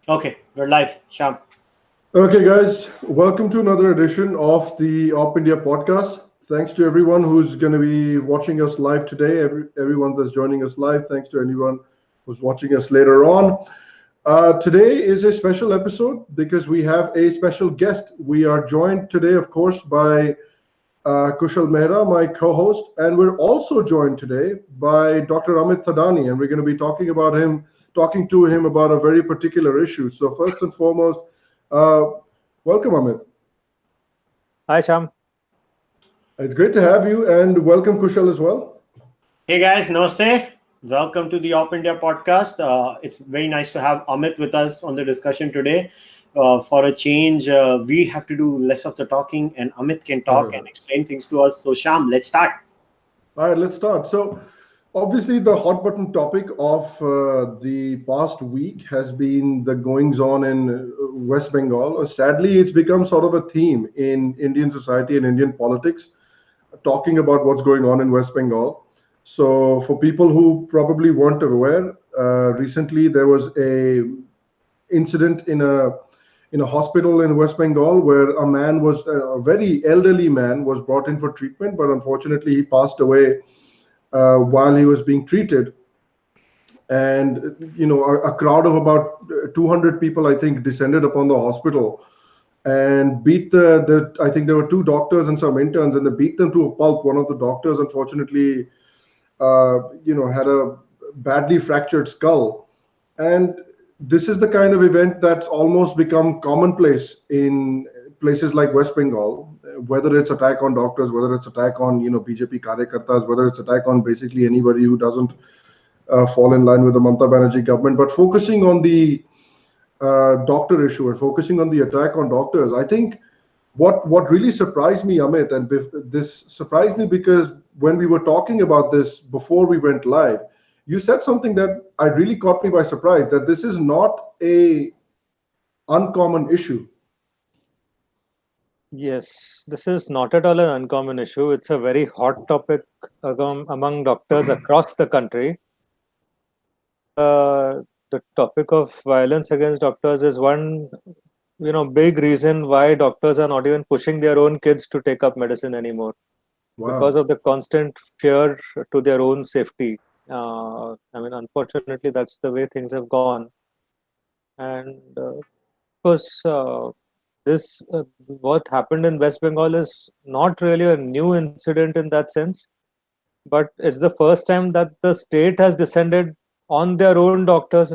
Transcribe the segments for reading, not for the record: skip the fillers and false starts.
Okay, we're live. Sham. Okay, guys, welcome to another edition of the OpIndia podcast. Thanks to everyone who's going to be watching us live today, everyone that's joining us live. Thanks to anyone who's watching us later on. Today is a special episode because we have a special guest. We are joined today, of course, by Kushal Mehra, my co-host, and we're also joined today by Dr. Amit Thadani, and we're going to be talking to him about a very particular issue. So first and foremost, uh, welcome, Amit. Hi, Sham. It's great to have you, and welcome, Kushal, as well. Hey guys, namaste. Welcome to the OpIndia podcast. It's very nice to have Amit with us on the discussion today. For a change, we have to do less of the talking, and Amit can talk and explain things to us. So, Sham, let's start. All right, let's start. So, obviously, the hot button topic of the past week has been the goings on in West Bengal. Sadly, it's become sort of a theme in Indian society and Indian politics, talking about what's going on in West Bengal. So, for people who probably weren't aware, recently there was a incident in a hospital in West Bengal where a very elderly man was brought in for treatment, but unfortunately he passed away while he was being treated. And a crowd of about 200 people, I think, descended upon the hospital and beat the I think there were two doctors and some interns, and they beat them to a pulp. One of the doctors, unfortunately, had a badly fractured skull. And this is the kind of event that's almost become commonplace in places like West Bengal, whether it's attack on doctors, whether it's attack on BJP karyakartas, whether it's attack on basically anybody who doesn't fall in line with the Mamata Banerjee government. But focusing on the doctor issue and focusing on the attack on doctors, I think what really surprised me, Amit, and this surprised me because when we were talking about this before we went live, you said something that I really caught me by surprise, that this is not a uncommon issue. Yes, this is not at all an uncommon issue. It's a very hot topic among doctors across the country. The topic of violence against doctors is one, big reason why doctors are not even pushing their own kids to take up medicine anymore because Wow. of the constant fear to their own safety. Unfortunately, that's the way things have gone. And of course, this what happened in West Bengal is not really a new incident in that sense, but it's the first time that the state has descended on their own doctors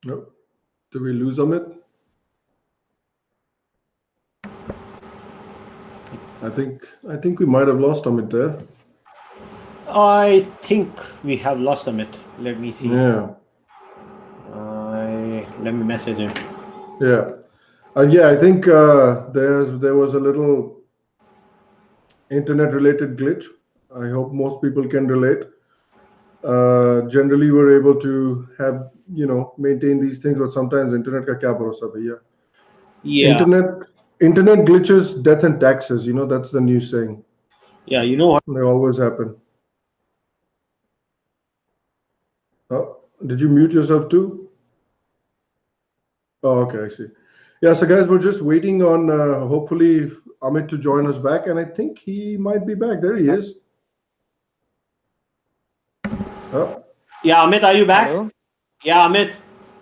No. Do we lose Amit? I think we might have lost Amit there. I think we have lost Amit. Let me see. Yeah. Let me message him. Yeah. Yeah, I think there was a little internet related glitch. I hope most people can relate. Generally, we're able to have maintain these things, but sometimes internet ka kya bharosa bhaiya. Yeah, Internet glitches, death and taxes. That's the new saying. yeah. You know what? They always happen. Oh, did you mute yourself too? Oh, okay, I see. Yeah, so guys, we're just waiting on hopefully Amit to join us back, and I think he might be back. There he is. Oh, Yeah, Amit, are you back? Hello? Yeah, Amit.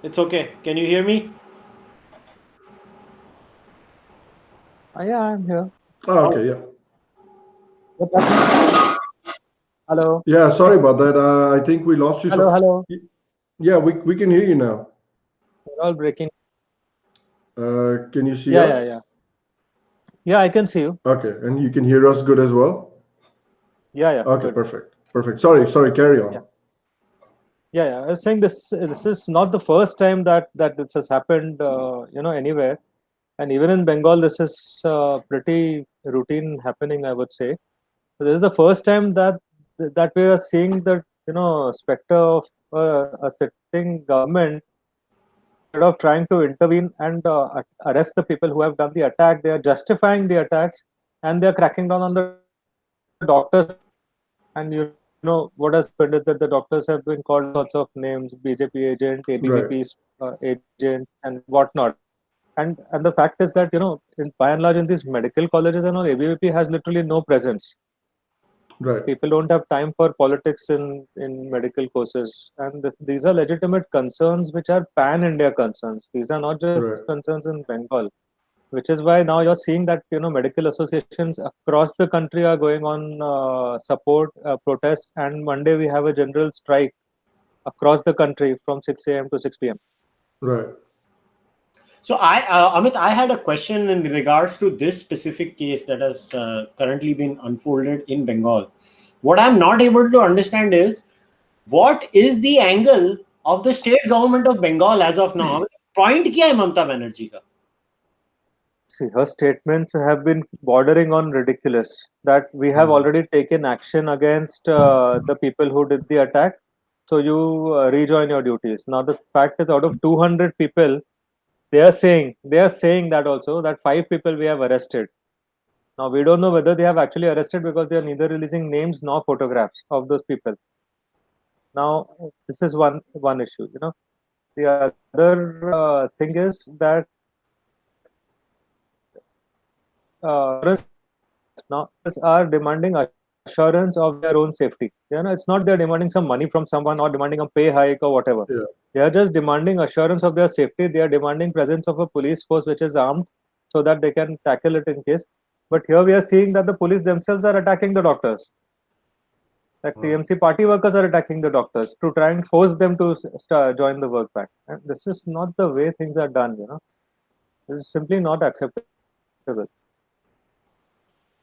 It's okay. Can you hear me? Yeah, I'm here. okay, yeah. What's happening? Hello? Yeah, sorry about that. I think we lost you. Hello, hello. Yeah, we can hear you now. We're all breaking. Can you see Yeah, yeah, us? yeah. Yeah, I can see you. Okay, and you can hear us good as well? Yeah, yeah, Okay, good. perfect. Perfect. Sorry, carry Yeah. on. Yeah. I was saying this is not the first time that this has happened, anywhere. And even in Bengal, this is pretty routine happening, I would say. So this is the first time that we are seeing the specter of a sitting government, instead of trying to intervene and arrest the people who have done the attack, they are justifying the attacks and they are cracking down on the doctors. And what has happened is that the doctors have been called all sorts of names, BJP agent, Right. ABVP agents, and whatnot. And the fact is that by and large in these medical colleges and all, ABVP has literally no presence. Right. People don't have time for politics in medical courses, and these are legitimate concerns which are pan India concerns. These are not just Right. concerns in Bengal, which is why now you're seeing that medical associations across the country are going on support protests, and Monday we have a general strike across the country from 6 a.m. to 6 p.m. Right. So Amit, I had a question in regards to this specific case that has currently been unfolded in Bengal. What I'm not able to understand is what is the angle of the state government of Bengal as of now? Point क्या है ममता बनर्जी का? See, her statements have been bordering on ridiculous. That we have Mhm. already taken action against the people who did the attack. So you rejoin your duties. Now the fact is, out of 200 people, they are saying that also that 5 people we have arrested. Now we don't know whether they have actually arrested because they are neither releasing names nor photographs of those people. Now this is one issue. The other thing is that now are demanding assurance of their own safety. It's not they're demanding some money from someone or demanding a pay hike or whatever. Yeah. They are just demanding assurance of their safety. They are demanding presence of a police force which is armed so that they can tackle it in case. But here we are seeing that the police themselves are attacking the doctors. Like TMC party workers are attacking the doctors to try and force them to join the work back. And this is not the way things are done. This is simply not acceptable.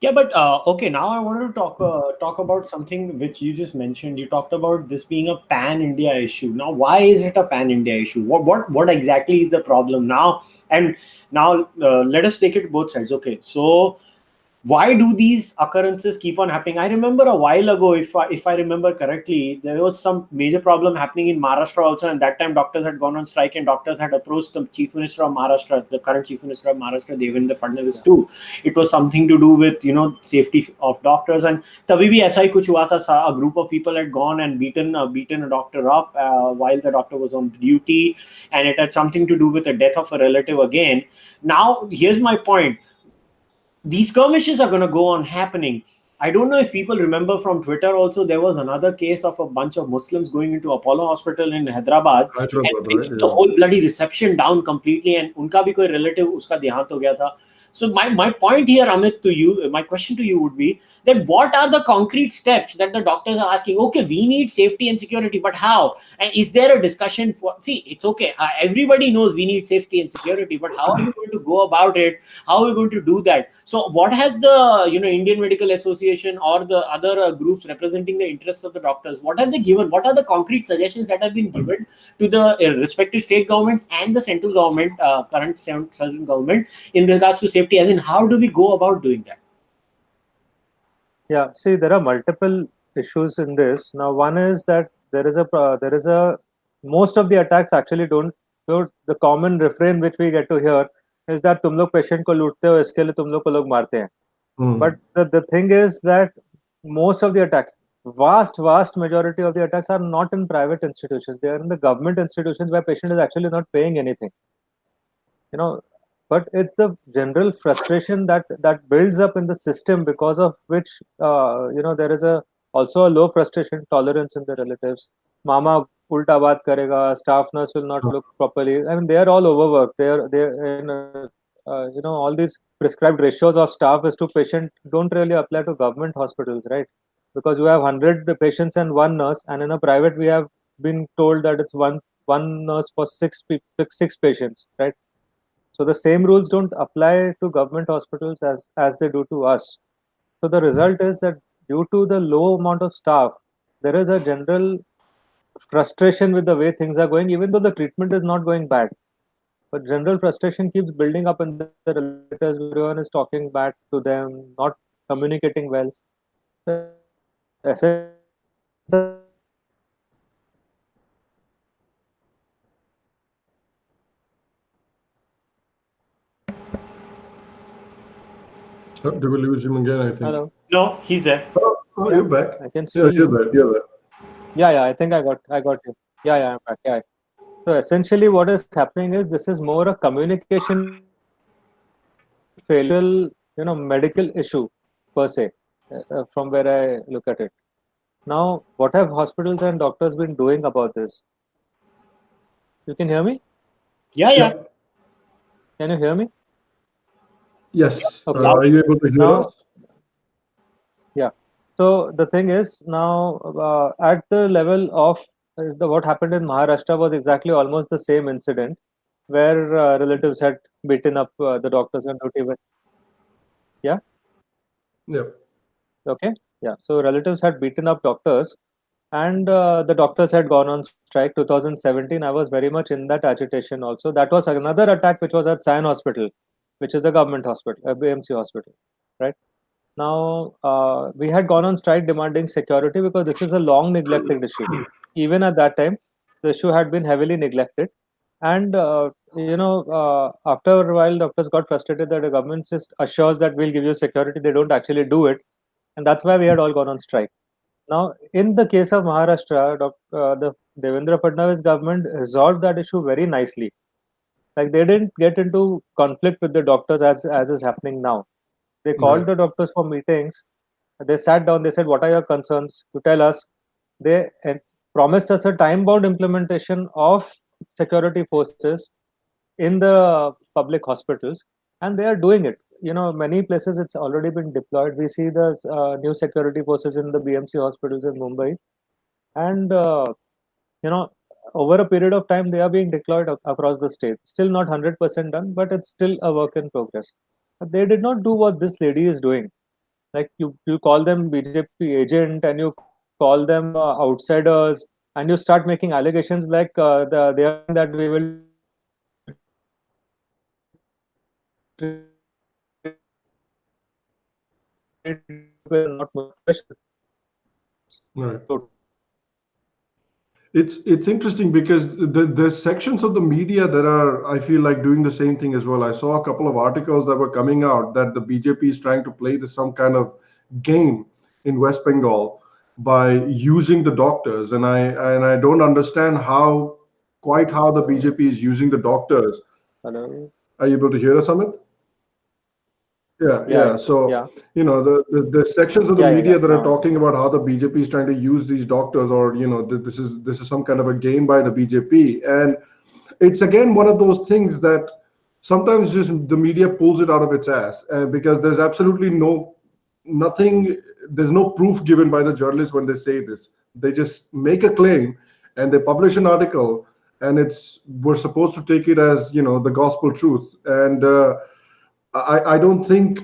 Yeah, but okay. Now I wanted to talk about something which you just mentioned. You talked about this being a pan India issue. Now, why is it a pan India issue? What exactly is the problem now? And now let us take it both sides. Okay, so why do these occurrences keep on happening? I remember a while ago, if I remember correctly, there was some major problem happening in Maharashtra also, and that time doctors had gone on strike, and doctors had approached the chief minister of Maharashtra, the current chief minister of Maharashtra, Devendra Fadnavis too. It was something to do with safety of doctors, and तभी भी ऐसा ही कुछ हुआ था. A group of people had gone and beaten a doctor up while the doctor was on duty, and it had something to do with the death of a relative again. Now, here's my point. These skirmishes are going to go on happening. I don't know if people remember from Twitter also, there was another case of a bunch of Muslims going into Apollo Hospital in Hyderabad and Hyderabad, right? bringing the Yeah. whole bloody reception down completely, and unka bhi koi relative uska dehant ho gaya tha. So my point here, Amit, to you, my question to you would be that what are the concrete steps that the doctors are asking? Okay, we need safety and security, but how? And is there a discussion for? See, it's okay. Everybody knows we need safety and security, but how are we going to go about it? How are we going to do that? So what has the Indian Medical Association or the other groups representing the interests of the doctors, what have they given? What are the concrete suggestions that have been given to the respective state governments and the central government, current central government, in regards to safety? As in, how do we go about doing that? Yeah, see, there are multiple issues in this. Now, one is that there is a most of the attacks actually don't. So the common refrain which we get to hear is that तुम लोग patient को लूटते हो इसके लिए तुम लोग को लोग मारते हैं. But the thing is that most of the attacks, vast majority of the attacks are not in private institutions. They are in the government institutions where patient is actually not paying anything. You know, but it's the general frustration that builds up in the system, because of which there is a also a low frustration tolerance in the relatives. Mama ulta baat karega, staff nurse will not look properly. I mean, they are all overworked. They're in all these prescribed ratios of staff is to patient don't really apply to government hospitals, right? Because you have 100 patients and one nurse, and in a private we have been told that it's one nurse for six patients, right? So the same rules don't apply to government hospitals as they do to us. So the result is that due to the low amount of staff, there is a general frustration with the way things are going, even though the treatment is not going bad. But general frustration keeps building up in the relatives. Everyone is talking back to them, not communicating well. The essence of this is that Did we lose him again? I think. hello. No, he's there. Oh, Yeah, you're back. I can Yeah, see you're you. there. You're there. Yeah, I think I got you. I'm back. Yeah. So essentially, what is happening is this is more a communication failure, medical issue per se, from where I look at it. Now, what have hospitals and doctors been doing about this? You can hear me? Yeah, Yeah. yeah. Can you hear me? Yes. Okay. Are you able to hear Now, us? yeah. So the thing is now at the level of what happened in Maharashtra was exactly almost the same incident where relatives had beaten up the doctors on duty. Yeah. Yeah. Okay. Yeah. So relatives had beaten up doctors, and the doctors had gone on strike. 2017. I was very much in that agitation also. That was another attack which was at Sion Hospital, which is a government hospital, a BMC hospital, right? Now, we had gone on strike demanding security because this is a long neglected issue. Even at that time, the issue had been heavily neglected. And, after a while, doctors got frustrated that the government just assures that we'll give you security. They don't actually do it. And that's why we had all gone on strike. Now, in the case of Maharashtra, the Devendra Fadnavis government resolved that issue very nicely. Like they didn't get into conflict with the doctors as is happening now. They Right. called the doctors for meetings. They sat down. They said, "What are your concerns? You tell us." They promised us a time-bound implementation of security forces in the public hospitals, and they are doing it. Many places it's already been deployed. We see the new security forces in the BMC hospitals in Mumbai, and you know, over a period of time, they are being deployed across the state. Still not 100% done, but it's still a work in progress. But they did not do what this lady is doing. Like you call them BJP agent and you call them outsiders, and you start making allegations like they are saying that we will treat people not more special. Like they are saying that we will treat people not more special. Right. Totally It's interesting because there's sections of the media that are, I feel like, doing the same thing as well. I saw a couple of articles that were coming out that the BJP is trying to play this some kind of game in West Bengal by using the doctors, and I don't understand how the BJP is using the doctors. hello. Are you able to hear us, Amit? Yeah, yeah. So, Yeah. the sections of the Yeah. media that are Now I can talking hear. about how the BJP is trying to use these doctors, or this is some kind of a game by the BJP, and it's again one of those things that sometimes just the media pulls it out of its ass, because there's absolutely nothing, there's no proof given by the journalists when they say this. They just make a claim and they publish an article, and we're supposed to take it as the gospel truth, and I don't think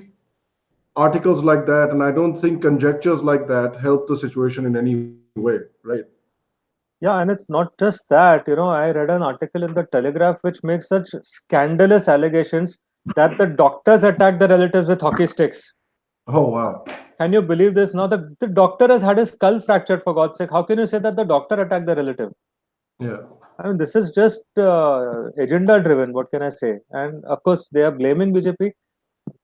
articles like that, and I don't think conjectures like that help the situation in any way, right? Yeah, and it's not just that. I read an article in the Telegraph which makes such scandalous allegations that the doctors attacked the relatives with hockey sticks. Oh, wow. Can you believe this? Now, the doctor has had his skull fractured, for God's sake. How can you say that the doctor attacked the relative? Yeah. I mean, this is just agenda driven. What can I say? And of course, they are blaming BJP.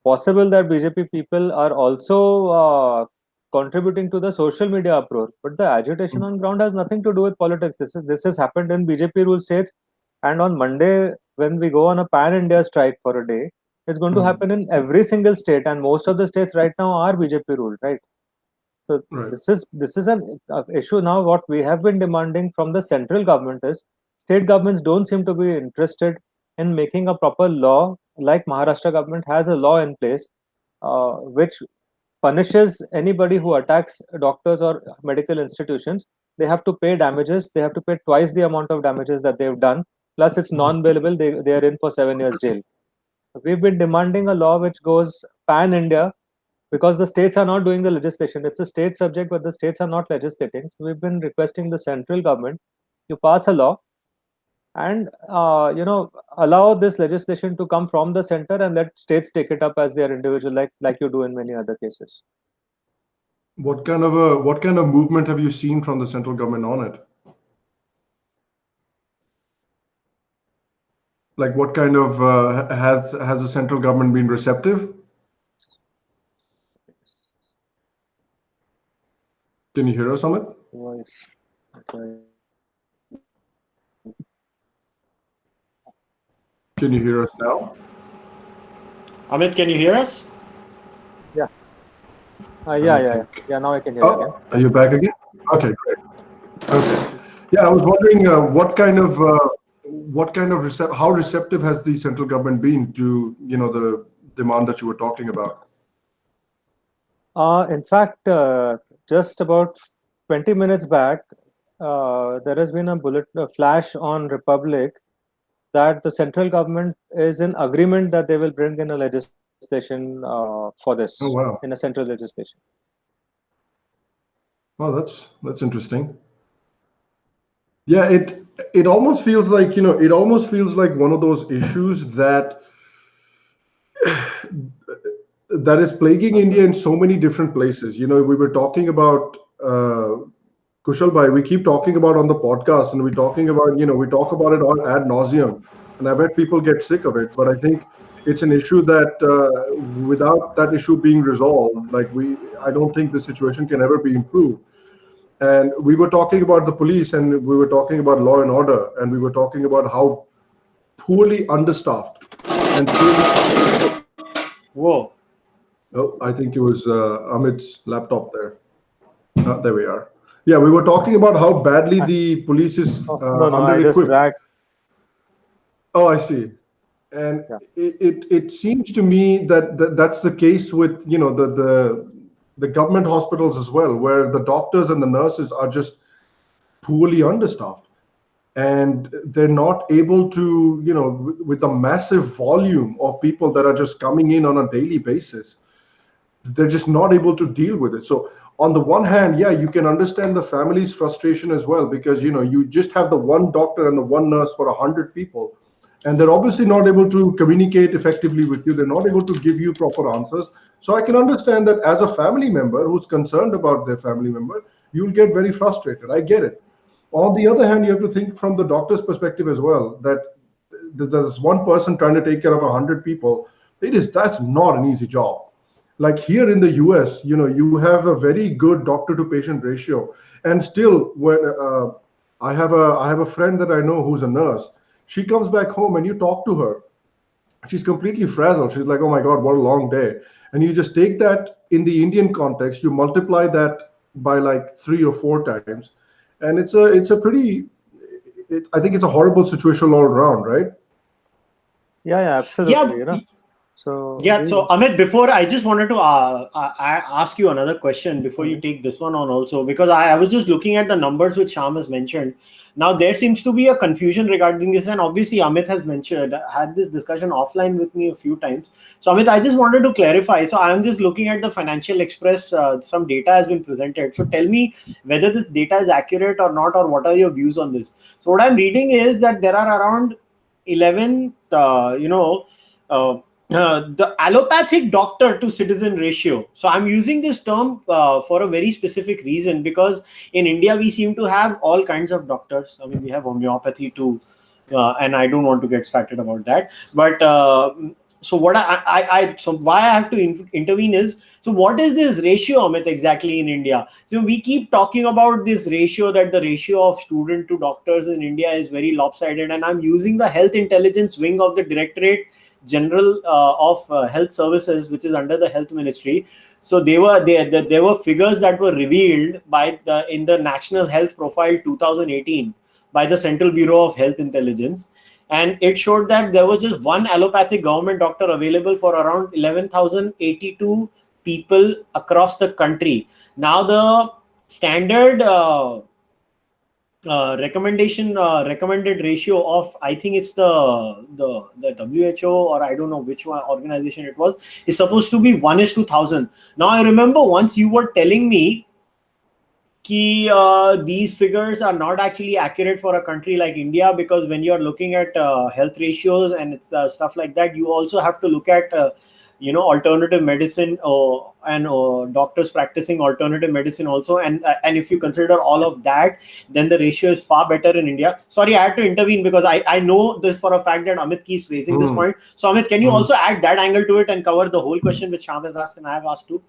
Possible that BJP people are also contributing to the social media uproar, but the agitation on ground has nothing to do with politics. This has happened in BJP ruled states, and on Monday when we go on a pan India strike for a day, it's going to Mhm. happen in every single state, and most of the states right now are BJP ruled, right? So Right. this is an issue now. What we have been demanding from the central government is state governments don't seem to be interested in making a proper law. Like Maharashtra government has a law in place which punishes anybody who attacks doctors or medical institutions. They have to pay damages. They have to pay twice the amount of damages that they've done. Plus, it's Mhm. non-bailable. They are in for 7 years jail. We've been demanding a law which goes pan India because the states are not doing the legislation. It's a state subject, but the states are not legislating. So we've been requesting the central government to pass a law and allow this legislation to come from the center and let states take it up as their individual, like you do in many other cases. What kind of movement have you seen from the central government on it? Like, what kind of has the central government been receptive? Can you hear us, Amit? Voice. Okay. Can you hear us now? Amit, can you hear us? Yeah. I Yeah. think. Yeah. Now I can hear you again. Oh, are you back again? Okay, great. Okay. Yeah, I was wondering how receptive has the central government been to the demand that you were talking about? In fact, just about 20 minutes back, there has been a flash on Republic that the central government is in agreement that they will bring in a legislation for this Oh in a wow. central legislation. Well, that's interesting. Yeah, it almost feels like one of those issues that is plaguing India in so many different places. We were talking about Kushal bhai, we keep talking about on the podcast, and we talk about it all ad nauseum, and I bet people get sick of it. But I think it's an issue that without that issue being resolved, I don't think the situation can ever be improved. And we were talking about the police, and we were talking about law and order, and we were talking about how poorly understaffed and poorly. Whoa. Oh, I think it was Amit's laptop there. There we are. Yeah, we were talking about how badly I, the police is oh, no, I just under-equipped. dragged. Oh, I see. And Yeah. it seems to me that that's the case with the government hospitals as well, where the doctors and the nurses are just poorly understaffed, and they're not able to, with the massive volume of people that are just coming in on a daily basis, they're just not able to deal with it. So on the one hand, yeah, you can understand the family's frustration as well, because you just have the one doctor and the one nurse for 100 people, and they're obviously not able to communicate effectively with you. They're not able to give you proper answers. So I can understand that as a family member who's concerned about their family member, you'll get very frustrated. I get it. On the other hand, you have to think from the doctor's perspective as well, that there's one person trying to take care of 100 people. That's not an easy job. Like here in the US, you have a very good doctor to patient ratio, and still, when I have a friend that I know who's a nurse. She comes back home and you talk to her, she's completely frazzled. She's like, oh my God, what a long day. And you just take that in the Indian context, you multiply that by like 3 or 4 times, and it's a pretty, I think it's a horrible situation all around, right? Yeah, absolutely. Yeah. So Yeah, so Amit, before I just wanted to ask you another question before you take this one on also, because I was just looking at the numbers which Sham has mentioned. Now there seems to be a confusion regarding this, and obviously Amit has had this discussion offline with me a few times. So Amit, I just wanted to clarify. So I'm just looking at the Financial Express. Some data has been presented. So tell me whether this data is accurate or not, or what are your views on this? So what I'm reading is that there are around 11, the allopathic doctor to citizen ratio. So I'm using this term for a very specific reason, because in India we seem to have all kinds of doctors. I mean, we have homeopathy too, and I don't want to get started about that. But so what so why I have to intervene is, so what is this ratio, Amit, exactly in India? So we keep talking about this ratio, that the ratio of student to doctors in India is very lopsided, and I'm using the health intelligence wing of the Directorate General of Health Services, which is under the Health Ministry. So there were figures that were revealed in the National Health Profile 2018 by the Central Bureau of Health Intelligence, and it showed that there was just one allopathic government doctor available for around 11,082 people across the country. Now the standard recommended ratio of, I think it's the WHO, or I don't know which one organization it was, is supposed to be 1:1,000. Now I remember once you were telling me ki these figures are not actually accurate for a country like India, because when you're looking at health ratios and it's stuff like that, you also have to look at alternative medicine, and doctors practicing alternative medicine also, and if you consider all of that, then the ratio is far better in India. Sorry, I had to intervene because I know this for a fact that Amit keeps raising this point. So Amit, can you also add that angle to it and cover the whole question which Sham has asked and I have asked too?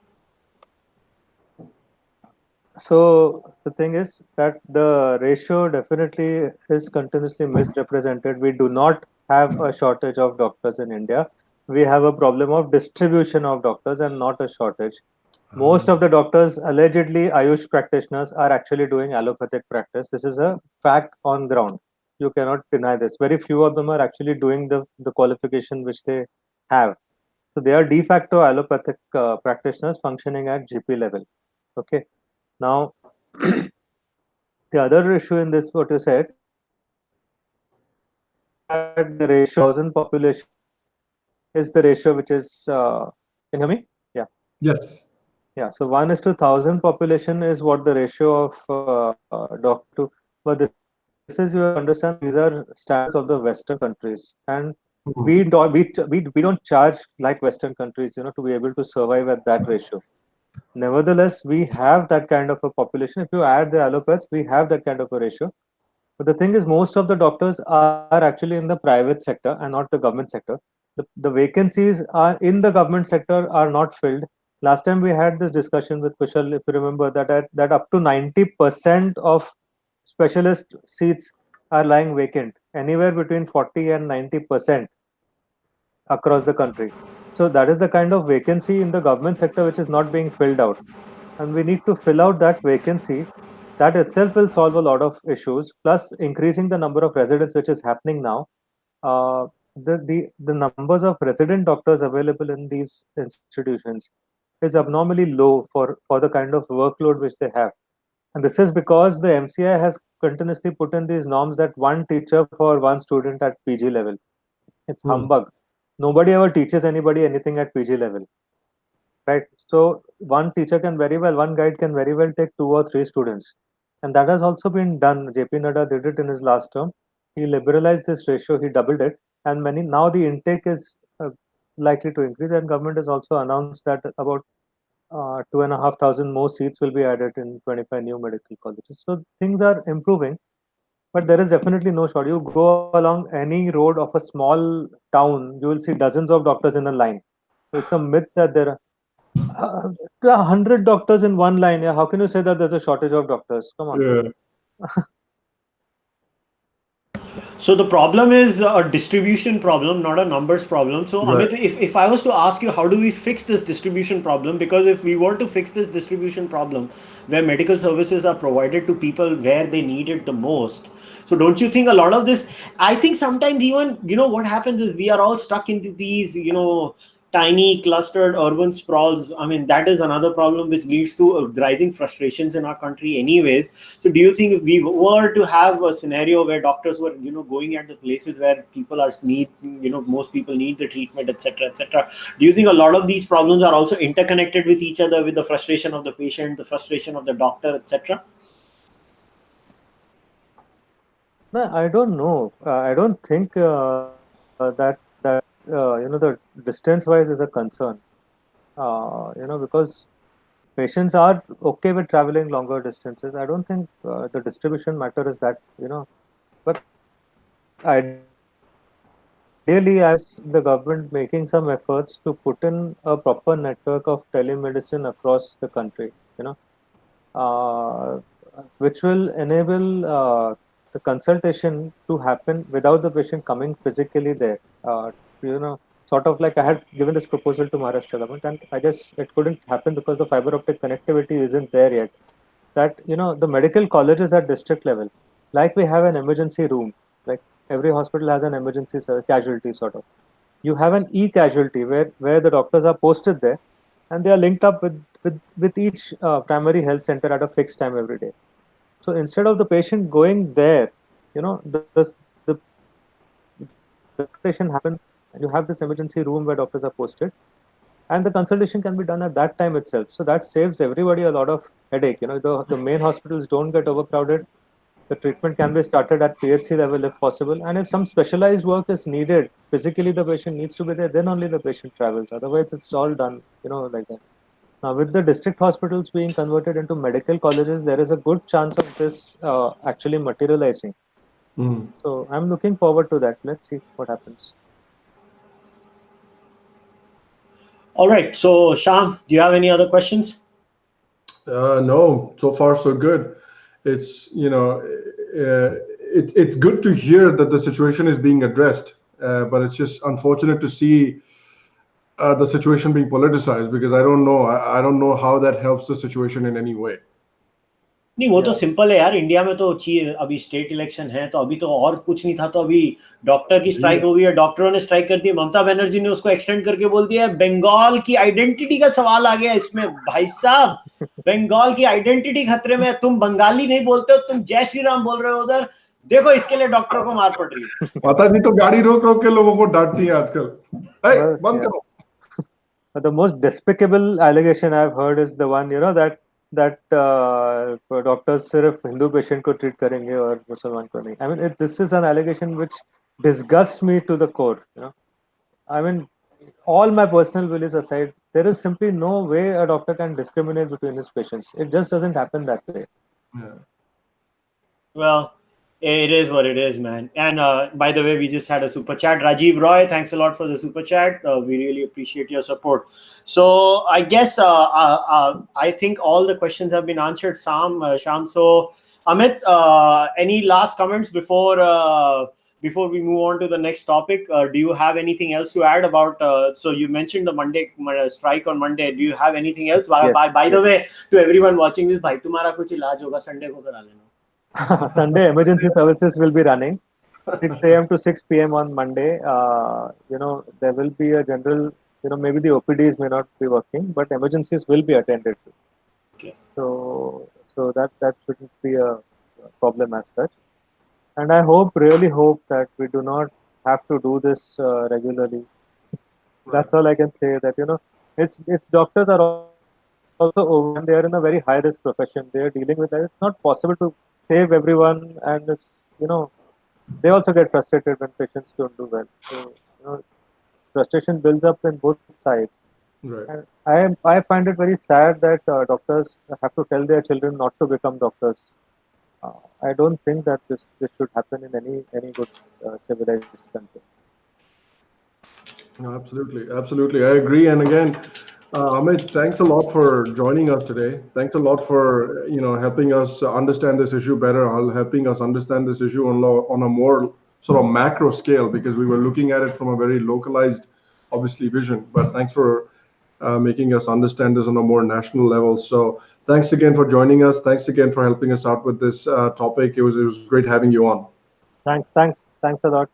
So the thing is that the ratio definitely is continuously misrepresented. We do not have a shortage of doctors in India. We have a problem of distribution of doctors and not a shortage. Most of the doctors, allegedly Ayush practitioners, are actually doing allopathic practice. This is a fact on ground. You cannot deny this. Very few of them are actually doing the qualification which they have. So they are de facto allopathic practitioners functioning at GP level. Okay. Now, the other issue in this, what you said, is that the ratio 1,000 population is the ratio which is. Can you hear me? Yeah. Yes. Yeah. So 1:1,000 population is what the ratio of doctor to. But this is, you have to understand that these are standards of the Western countries, and Mhm. we don't charge like Western countries, to be able to survive at that ratio. Nevertheless, we have that kind of a population. If you add the allopaths, we have that kind of a ratio. But the thing is, most of the doctors are actually in the private sector and not the government sector. The vacancies are in the government sector are not filled. Last time we had this discussion with Kushal, if you remember, that up to 90% of specialist seats are lying vacant, anywhere between 40 and 90% across the country. So that is the kind of vacancy in the government sector which is not being filled out, and we need to fill out that vacancy. That itself will solve a lot of issues, plus increasing the number of residents, which is happening now. The numbers of resident doctors available in these institutions is abnormally low for the kind of workload which they have. And this is because the MCI has continuously put in these norms that one teacher for one student at PG level. It's Hmm. humbug. Nobody ever teaches anybody anything at PG level, right? So one teacher can very well, one guide can very well take two or three students, and that has also been done. JP Nadda did it in his last term. He liberalized this ratio, he doubled it, and many now the intake is likely to increase. And government has also announced that about 2,500 more seats will be added in 25 new medical colleges. So things are improving, but there is definitely no short. You go along any road of a small town, you will see dozens of doctors in a line. So it's a myth that there are 100 doctors in one line. Yeah, how can you say that there's a shortage of doctors? Come on. Yeah. So the problem is a distribution problem, not a numbers problem. So Right. Amit, if I was to ask you, how do we fix this distribution problem? Because if we were to fix this distribution problem, where medical services are provided to people where they need it the most, so don't you think a lot of this? I think sometimes even what happens is we are all stuck into these tiny clustered urban sprawls. I mean, that is another problem which leads to rising frustrations in our country anyways. So do you think if we were to have a scenario where doctors were going at the places where people are need most people need the treatment, etc., etc., do you think a lot of these problems are also interconnected with each other, with the frustration of the patient, the frustration of the doctor, etc.? No, I don't know. I don't think the distance wise is a concern. Because patients are okay with traveling longer distances. I don't think the distribution matter is that. But ideally, as the government making some efforts to put in a proper network of telemedicine across the country, uh, which will enable the consultation to happen without the patient coming physically there. Sort of like I had given this proposal to Maharashtra government, and I guess it couldn't happen because the fiber optic connectivity isn't there yet. That the medical colleges at district level, like we have an emergency room, like every hospital has an emergency casualty sort of. You have an e-casualty where the doctors are posted there, and they are linked up with each primary health center at a fixed time every day. So instead of the patient going there, the consultation happen. You have this emergency room where doctors are posted, and the consultation can be done at that time itself. So that saves everybody a lot of headache. The main hospitals don't get overcrowded. The treatment can be started at PHC level if possible, and if some specialized work is needed, physically the patient needs to be there, then only the patient travels. Otherwise, it's all done, like that. Now, with the district hospitals being converted into medical colleges, there is a good chance of this actually materializing. Hmm. So I'm looking forward to that. Let's see what happens. All right, so Sham, do you have any other questions? No, so far so good. It's it's good to hear that the situation is being addressed, but it's just unfortunate to see the situation being politicized because I don't know. I don't know how that helps the situation in any way. नहीं, वो तो Yeah. Simple है यार। India में तो अभी state election है, तो अभी तो और कुछ नहीं था, तो अभी डॉक्टर की स्ट्राइक हो गई है, डॉक्टरों ने स्ट्राइक कर दी, ममता बनर्जी ने उसको एक्सटेंड करके बोल दिया है। बंगाल की आइडेंटिटी का सवाल आ गया इसमें भाई साहब। बंगाल की आइडेंटिटी खतरे में है। तुम बंगाली नहीं बोलते हो, तुम जय श्री राम बोल रहे हो उधर। देखो, इसके लिए डॉक्टरों को मार पड़ रही है। माता जी तो गाड़ी रोक रोक के लोगों को डांटती हैं आजकल। Well, बंद yeah. करो। But the most despicable allegation I've heard is the one, that doctors सिर्फ हिंदू पेशेंट को treat करेंगे और मुसलमान को नहीं. I mean, this is an allegation which disgusts me to the core. I mean, all my personal beliefs aside, there is simply no way a doctor can discriminate between his patients. It just doesn't happen that way. Yeah. Well, it is what it is, man. And by the way, we just had a super chat. Rajiv Roy, thanks a lot for the super chat. We really appreciate your support. So I guess I think all the questions have been answered, Sham. So Amit, any last comments before we move on to the next topic? Do you have anything else to add about? So you mentioned the Monday strike on Monday. Do you have anything else? By the way, to everyone watching this, भाई तुम्हारा कुछ इलाज होगा Sunday को करा लेना. Sunday emergency services will be running 6 a.m. to 6 p.m. on Monday. There will be a general, maybe the OPDs may not be working, but emergencies will be attended to. Okay. So that shouldn't be a problem as such. And I really hope that we do not have to do this regularly. That's all I can say. That it's doctors are also overwhelmed. They are in a very high risk profession. They are dealing with that. It's not possible to save everyone, and they also get frustrated when patients don't do well. So frustration builds up in both sides. Right. And I find it very sad that doctors have to tell their children not to become doctors. I don't think that this should happen in any good civilized country. No, absolutely. I agree. And again, Amit, thanks a lot for joining us today. Thanks a lot for helping us understand this issue better, helping us understand this issue on a more sort of macro scale, because we were looking at it from a very localized, obviously, vision. But thanks for making us understand this on a more national level. So thanks again for joining us. Thanks again for helping us out with this topic. It was great having you on. Thanks a lot.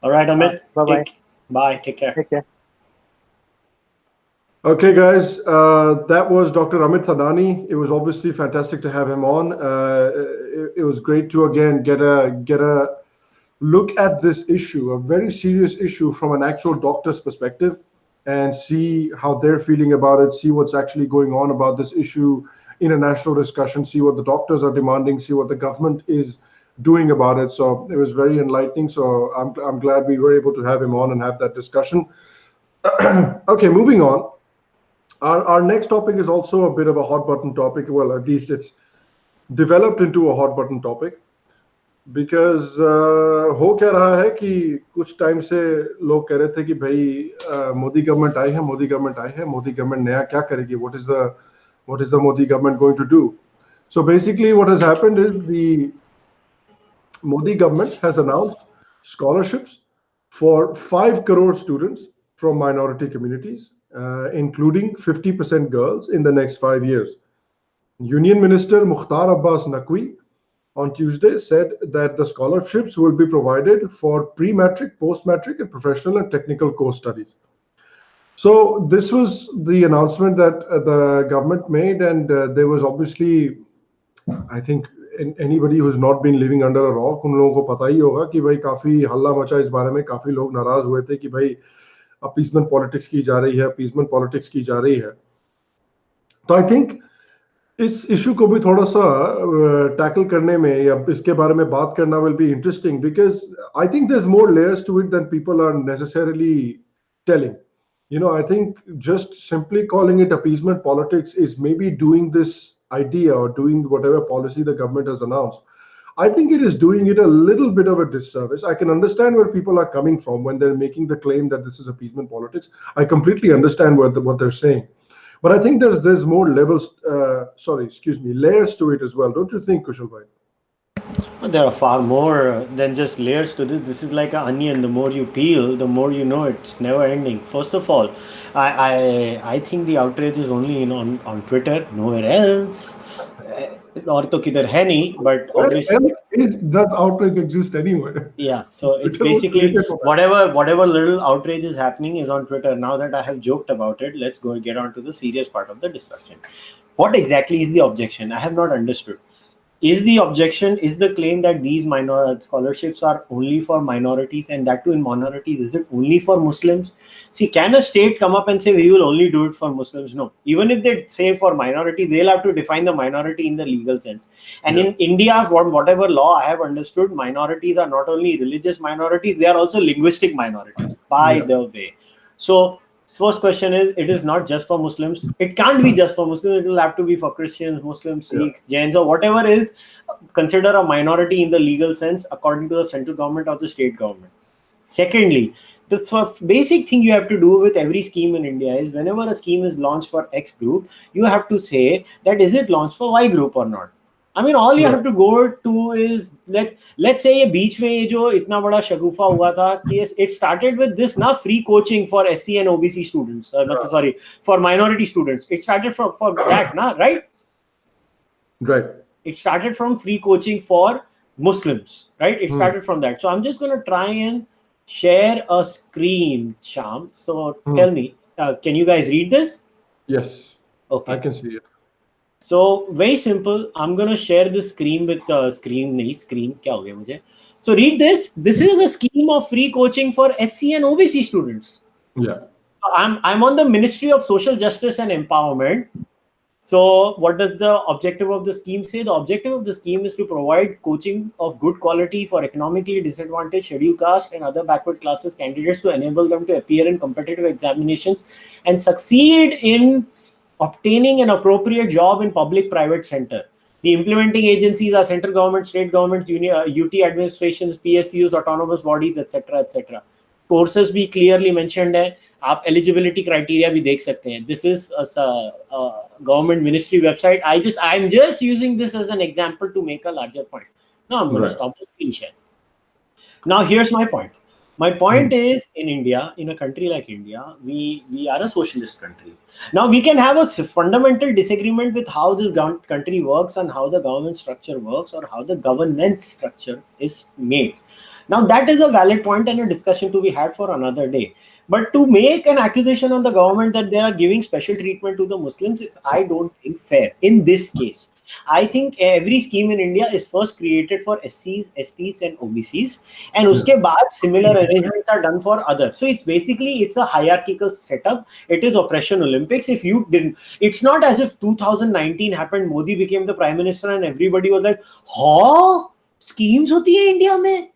All right, Amit. Bye-bye. Bye. Take care. Take care. Okay, guys, that was Dr. Amit Thadani. It was obviously fantastic to have him on. It was great to again get a look at this issue, a very serious issue, from an actual doctor's perspective, and see how they're feeling about it. See what's actually going on about this issue in a national discussion. See what the doctors are demanding. See what the government is doing about it. So it was very enlightening. So I'm glad we were able to have him on and have that discussion. Okay, moving on. Our next topic is also a bit of a hot button topic. Well, at least it's developed into a hot button topic, because हो क्या रहा है कि कुछ time से लोग कह रहे थे कि भाई मोदी गवर्नमेंट आई है, मोदी गवर्नमेंट नया क्या करेगी, what is the Modi government going to do? So basically what has happened is the Modi government has announced scholarships for 5 crore students from minority communities, including 50% girls, in the next 5 years. Union Minister Mukhtar Abbas Naqvi on Tuesday said that the scholarships will be provided for pre-matric, post-matric, and professional and technical course studies. So this was the announcement that the government made, and there was obviously, I think, anybody who's not been living under a rock, उन लोगों को पता ही होगा कि भाई काफी हल्ला मचा इस बारे में, काफी लोग नाराज हुए थे कि भाई अपीसमेंट पॉलिटिक्स की जा रही है, तो आई थिंक इस इशू को भी थोड़ा सा टैकल करने में या इसके बारे में बात करना will be interesting, because I think there's more layers to it than people are necessarily telling. I think just simply calling it appeasement politics is maybe doing this idea or doing whatever policy the government has announced. I think it is doing it a little bit of a disservice. I can understand where people are coming from when they're making the claim that this is appeasement politics. I completely understand what they're saying. But I think there's more levels. Layers to it as well. Don't you think, Kushal bhai? There are far more than just layers to this. This is like an onion. The more you peel, the more you know. It's never ending. First of all, I think the outrage is only on Twitter, nowhere else. और तो किधर है नहीं, but Where obviously, does outrage exist anywhere? yeah. So it's Twitter was basically created for that. whatever little outrage is happening is on Twitter. Now that I have joked about it, let's go get on to the serious part of the discussion. What exactly is the objection? I have not understood. Is the claim that these minor scholarships are only for minorities, and that too in minorities? Is it only for Muslims? See, can a state come up and say we will only do it for Muslims? No. Even if they say for minorities, they'll have to define the minority in the legal sense. And in India, from whatever law I have understood, minorities are not only religious minorities, they are also linguistic minorities, by the way. So first question is, it is not just for Muslims. It can't be just for Muslims. It will have to be for Christians, Muslims, Sikhs, Jains, or whatever is considered a minority in the legal sense according to the central government or the state government. Secondly, the sort of basic thing you have to do with every scheme in India is whenever a scheme is launched for X group, you have to say that is it launched for Y group or not. I mean, all you have to go to is let's say ये बीच में ये जो इतना बड़ा शगुफा हुआ था कि it started with this ना free coaching for SC and OBC students, for minority students. It started for that ना, right? Right. It started from free coaching for Muslims, right? It started from that. So I'm just going to try and share a screen, Sham. So tell me, can you guys read this? Yes. Okay. I can see it. So very simple. I'm going to share this screen with screen. क्या हो गया मुझे? So read this. This is a scheme of free coaching for SC and OBC students. Yeah. I'm on the Ministry of Social Justice and Empowerment. So what does the objective of the scheme say? The objective of the scheme is to provide coaching of good quality for economically disadvantaged, scheduled caste and other backward classes candidates to enable them to appear in competitive examinations and succeed in obtaining an appropriate job in public-private sector. The implementing agencies are central government, state governments, UT administrations, PSUs, autonomous bodies, etc., etc. Courses भी clearly mentioned है. आप eligibility criteria भी देख सकते हैं. This is a government ministry website. I'm just using this as an example to make a larger point. Now I'm going to stop the screen share. Now here's my point. My point is, in India, in a country like India, we are a socialist country. Now we can have a fundamental disagreement with how this country works and how the government structure works or how the governance structure is made. Now that is a valid point and a discussion to be had for another day. But to make an accusation on the government that they are giving special treatment to the Muslims is, I don't think, fair in this case. I think every scheme in India is first created for SCs, STs and OBCs, and uske baad similar arrangements are done for others. So it's a hierarchical setup. It is Operation Olympics. If you didn't, it's not as if 2019 happened, Modi became the prime minister and everybody was like, "Huh? Schemes hoti hai India mein?"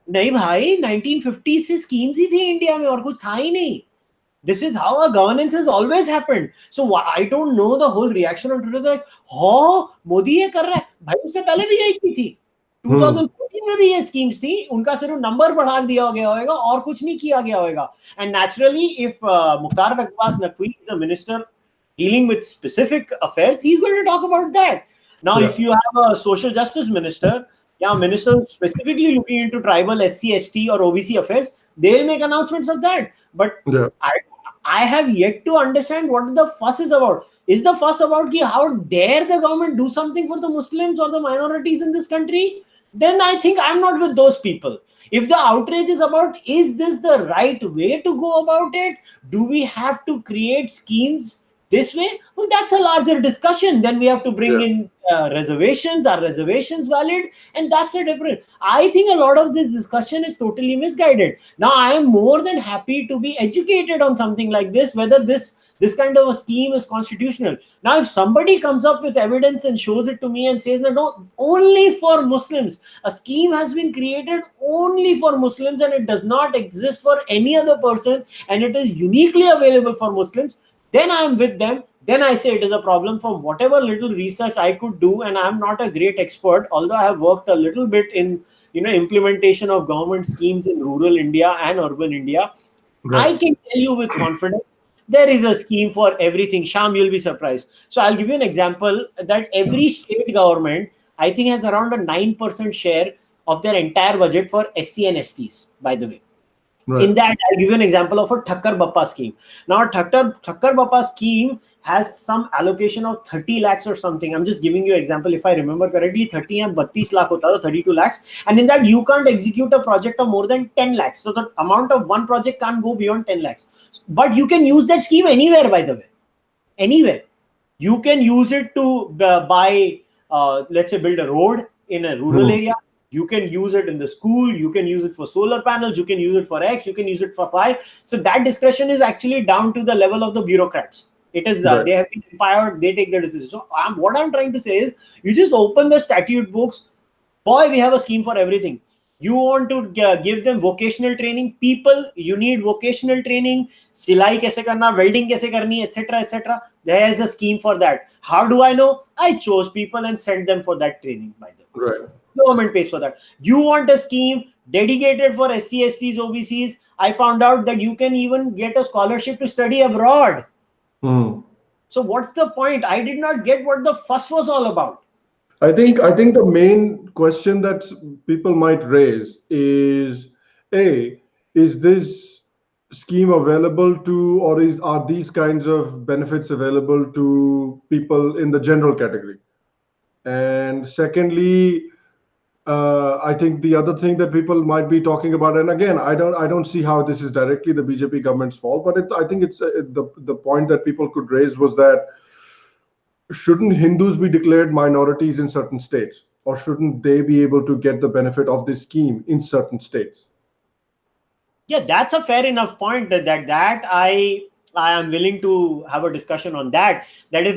नहीं भाई, 1950 से schemes ही थी India में और कुछ था ही नहीं. This is how our governance has always happened. So I don't know the whole reaction on Twitter. Like, "Oh, Modi ये कर रहा है." भाई उससे पहले भी यही की थी. 2014 में भी ये schemes थी. उनका सिर्फ नंबर बढ़ा दिया गया होगा और कुछ नहीं किया गया होगा. And naturally, if Mukhtar Abbas Naqvi is a minister dealing with specific affairs, he's going to talk about that. Now, if you have a social justice minister, minister specifically looking into tribal, SC, ST or OBC affairs, they'll make announcements of that. But I have yet to understand what the fuss is about. Is the fuss about how dare the government do something for the Muslims or the minorities in this country? Then I think I'm not with those people. If the outrage is about, is this the right way to go about it? Do we have to create schemes this way? Well, that's a larger discussion. Then we have to bring in reservations. Are reservations valid? And that's a different. I think a lot of this discussion is totally misguided. Now, I am more than happy to be educated on something like this, whether this kind of a scheme is constitutional. Now, if somebody comes up with evidence and shows it to me and says, no, only for Muslims, a scheme has been created only for Muslims and it does not exist for any other person and it is uniquely available for Muslims, then I am with them. Then I say it is a problem from whatever little research I could do. And I'm not a great expert, although I have worked a little bit in implementation of government schemes in rural India and urban India. I can tell you with confidence There is a scheme for everything. Sham, you'll be surprised. So I'll give you an example that every state government, I think, has around a 9% share of their entire budget for SC and STs, by the way. Right. In that, I'll give you an example of a Thakkar Bappa scheme. Now, Thakkar Bappa scheme has some allocation of 30 lakhs or something. I'm just giving you an example. If I remember correctly, 30 and 32 lakh hota tha, 32 lakhs. And in that, you can't execute a project of more than 10 lakhs. So the amount of one project can't go beyond 10 lakhs. But you can use that scheme anywhere, by the way. Anywhere. You can use it to buy, let's say, build a road in a rural area. You can use it in the school. You can use it for solar panels. You can use it for X. You can use it for Y. So that discretion is actually down to the level of the bureaucrats. It is Right. they have been empowered. They take the decision. So what I'm trying to say is, you just open the statute books. Boy, we have a scheme for everything. You want to give them vocational training. People, you need vocational training. Silai kaise karna, welding kaise karni, etc., etc. There is a scheme for that. How do I know? I chose people and sent them for that training. By the way, Right. government pays for that. You want a scheme dedicated for SC, STs, OBCs. I found out that you can even get a scholarship to study abroad. So what's the point? I did not get what the fuss was all about. I think the main question that people might raise is, is this scheme available to, or are these kinds of benefits available to people in the general category? And secondly, I think the other thing that people might be talking about, and again, I don't see how this is directly the BJP government's fault, but I think it's the point that people could raise was that, shouldn't Hindus be declared minorities in certain states, or shouldn't they be able to get the benefit of this scheme in certain states? Yeah, that's a fair enough point. That I am willing to have a discussion on that. That if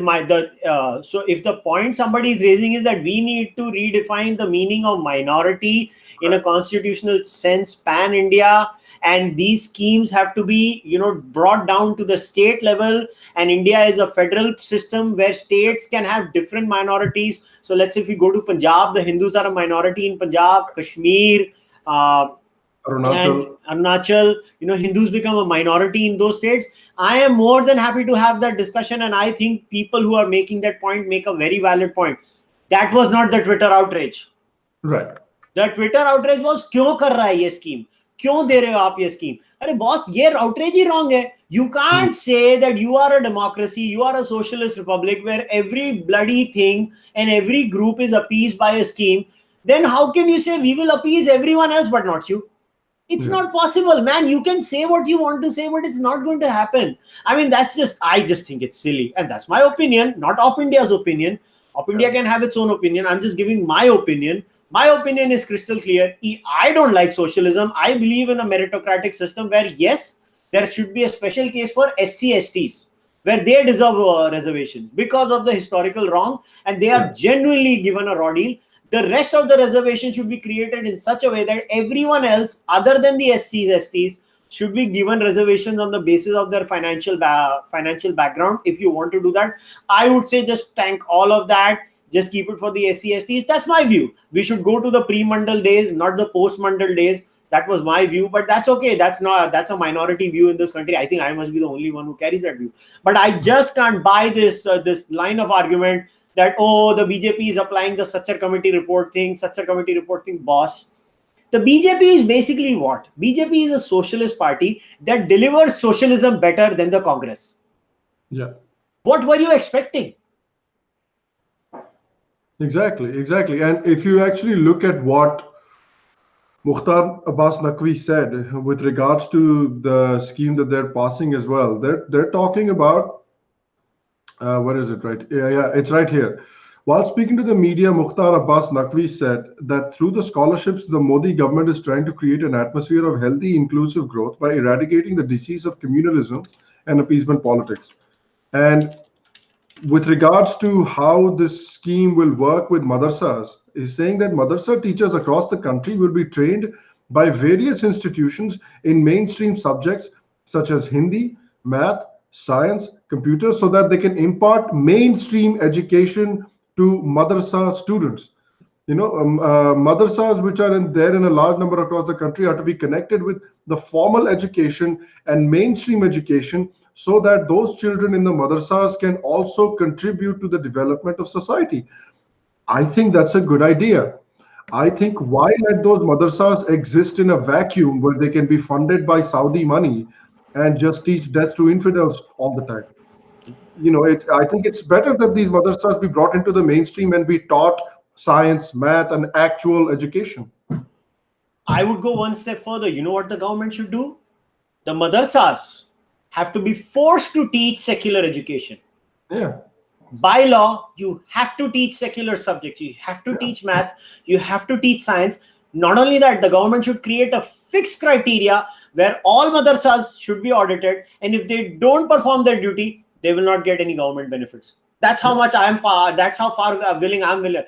so if the point somebody is raising is that we need to redefine the meaning of minority in a constitutional sense, pan India, and these schemes have to be brought down to the state level, and India is a federal system where states can have different minorities. So let's say if we go to Punjab, the Hindus are a minority in Punjab, Kashmir, and Arunachal, Hindus become a minority in those states. I am more than happy to have that discussion, and I think people who are making that point make a very valid point. That was not the Twitter outrage. Right. The Twitter outrage was, क्यों कर रहा है ये scheme? क्यों दे रहे हो आप ये scheme? अरे boss, ये outrage ही wrong है. You can't say that you are a democracy, you are a socialist republic where every bloody thing and every group is appeased by a scheme. Then how can you say we will appease everyone else but not you? It's not possible, man. You can say what you want to say, but it's not going to happen. I mean, I just think it's silly. And that's my opinion, not OpIndia's opinion. OpIndia can have its own opinion. I'm just giving my opinion. My opinion is crystal clear. I don't like socialism. I believe in a meritocratic system where, yes, there should be a special case for SC, STs, where they deserve reservations because of the historical wrong, and they are genuinely given a raw deal. The rest of the reservation should be created in such a way that everyone else other than the SCs, STs should be given reservations on the basis of their financial background. If you want to do that, I would say just tank all of that. Just keep it for the SC, STs. That's my view. We should go to the pre-Mandal days, not the post-Mandal days. That was my view, but that's okay. That's a minority view in this country. I think I must be the only one who carries that view. But I just can't buy this line of argument that, the BJP is applying the Sachar committee report thing. Boss, the BJP is basically what? BJP is a socialist party that delivers socialism better than the Congress. Yeah. What were you expecting? Exactly. And if you actually look at what Mukhtar Abbas Naqvi said with regards to the scheme that they're passing as well, they're talking about, where is it, right? Yeah, it's right here. While speaking to the media, Mukhtar Abbas Naqvi said that through the scholarships, the Modi government is trying to create an atmosphere of healthy, inclusive growth by eradicating the disease of communalism and appeasement politics. And with regards to how this scheme will work with madrasas, is saying that madrasa teachers across the country will be trained by various institutions in mainstream subjects such as Hindi, math, science, computers, so that they can mainstream education to madrasa students. Madrasas which are there in a large number across the country are to be connected with the formal education and mainstream education so that those children in the madrasas can also contribute to the development of society. I think that's a good idea. I think why let those madrasas exist in a vacuum where they can be funded by Saudi money and just teach death to infidels all the time? I think it's better that these madrasas be brought into the mainstream and be taught science, math, and actual education. I would go one step further. You know what the government should do? The madrasas have to be forced to teach secular education. Yeah. By law, you have to teach secular subjects. You have to teach math. You have to teach science. Not only that, the government should create a fixed criteria where all madrasas should be audited. And if they don't perform their duty, they will not get any government benefits. That's how much I am far. That's how far willing I'm willing.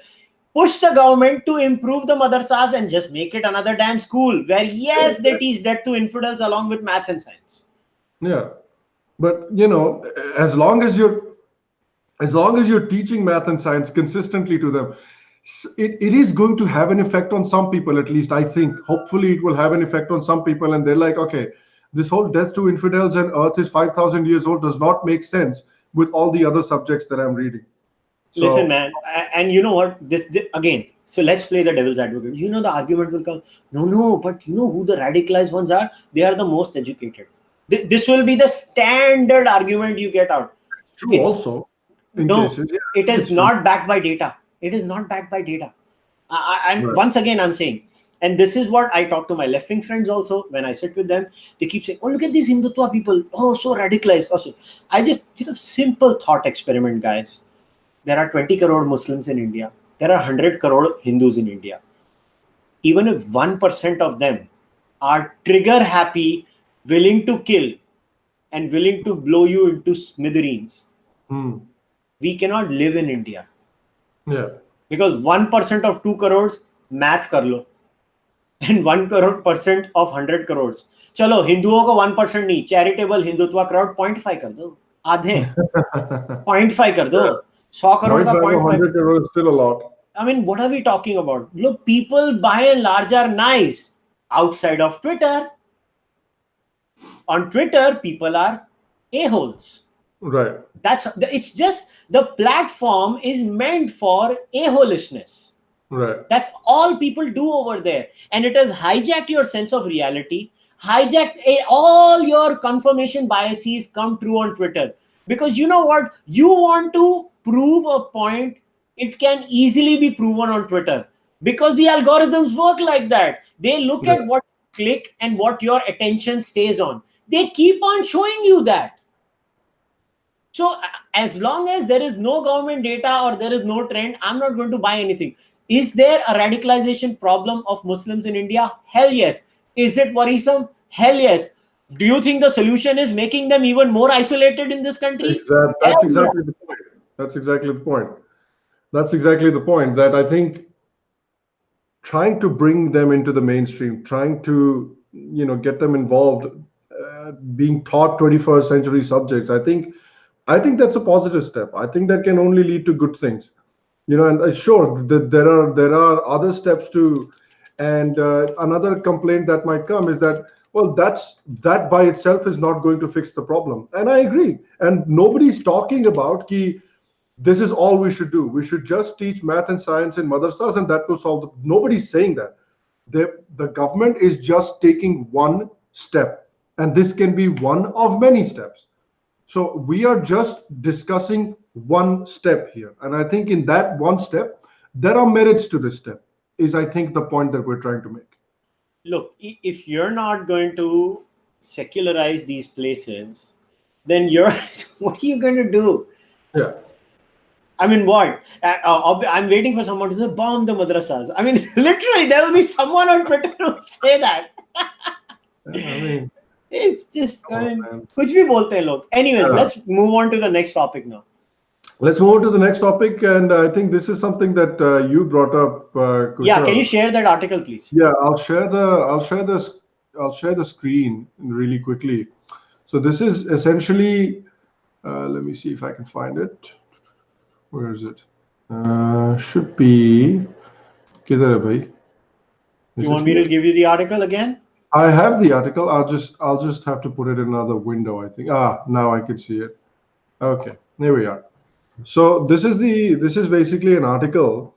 Push the government to improve the madrasas and just make it another damn school where, yes, they teach that to infidels along with maths and science. Yeah. But as long as you're teaching math and science consistently to them, it is going to have an effect on some people, at least I think. Hopefully it will have an effect on some people, and they're like, okay, this whole death to infidels and earth is 5,000 years old does not make sense with all the other subjects that I'm reading. Listen, man, and you know what? This again. So let's play the devil's advocate. The argument will come. No, but you know who the radicalized ones are? They are the most educated. This will be the standard argument you get out. It's true also. Cases, yeah, it is not backed by data. It is not backed by data. And Right. Once again, I'm saying, and this is what I talk to my left-wing friends also when I sit with them. They keep saying, "Oh, look at these Hindutva people. Oh, so radicalized." Also, I just simple thought experiment, guys. There are 20 crore Muslims in India. There are 100 crore Hindus in India. Even if 1% of them are trigger happy, willing to kill, and willing to blow you into smithereens, we cannot live in India. Yeah. Because 1% of 2 crores, math kar lo. And 1% of 100 crores. Chalo, Hinduओं को 1% नहीं, charitable Hindutva crowd 0.5 कर दो. आधे 0.5 कर दो. 100 crore का 0.5. 100 crore is still a lot. I mean, what are we talking about? Look, people by and large are nice outside of Twitter. On Twitter, people are a-holes. Right. It's just the platform is meant for a-holishness. Right. That's all people do over there. And it has hijacked your sense of reality, hijacked all your confirmation biases come true on Twitter. Because you know what? You want to prove a point, it can easily be proven on Twitter. Because the algorithms work like that. They look at what you click and what your attention stays on. They keep on showing you that. So as long as there is no government data or there is no trend, I'm not going to buy anything. Is there a radicalization problem of Muslims in India? Hell yes. Is it worrisome? Hell yes. Do you think the solution is making them even more isolated in this country? That's exactly the point. That's exactly the point. That's exactly the point, that I think trying to bring them into the mainstream, trying to get them involved, being taught 21st century subjects, I think that's a positive step. I think that can only lead to good things. And sure, there are other steps too. And another complaint that might come is that, well, that by itself is not going to fix the problem. And I agree. And nobody's talking about this is all we should do. We should just teach math and science in madrasas and that will solve nobody's saying that. The government is just taking one step, and this can be one of many steps. So we are just discussing one step here. And I think in that one step, there are merits to this step, is I think the point that we're trying to make. Look, if you're not going to secularize these places, then what are you going to do? Yeah. I mean, what? I'm waiting for someone to say, bomb the madrasas. I mean, literally, there will be someone on Twitter who will say that. I mean, it's just, kuch bhi bolte hain log. Anyways, let's move on to the next topic now. Let's move on to the next topic, and I think this is something that you brought up. Kushal. Yeah, can you share that article, please? Yeah, I'll share the screen really quickly. So this is essentially, let me see if I can find it. Where is it? Should be. Kidhar hai bhai? You want me to give you the article again? I have the article. I'll just have to put it in another window, I think. Now I can see it. Okay, here we are. So this is basically an article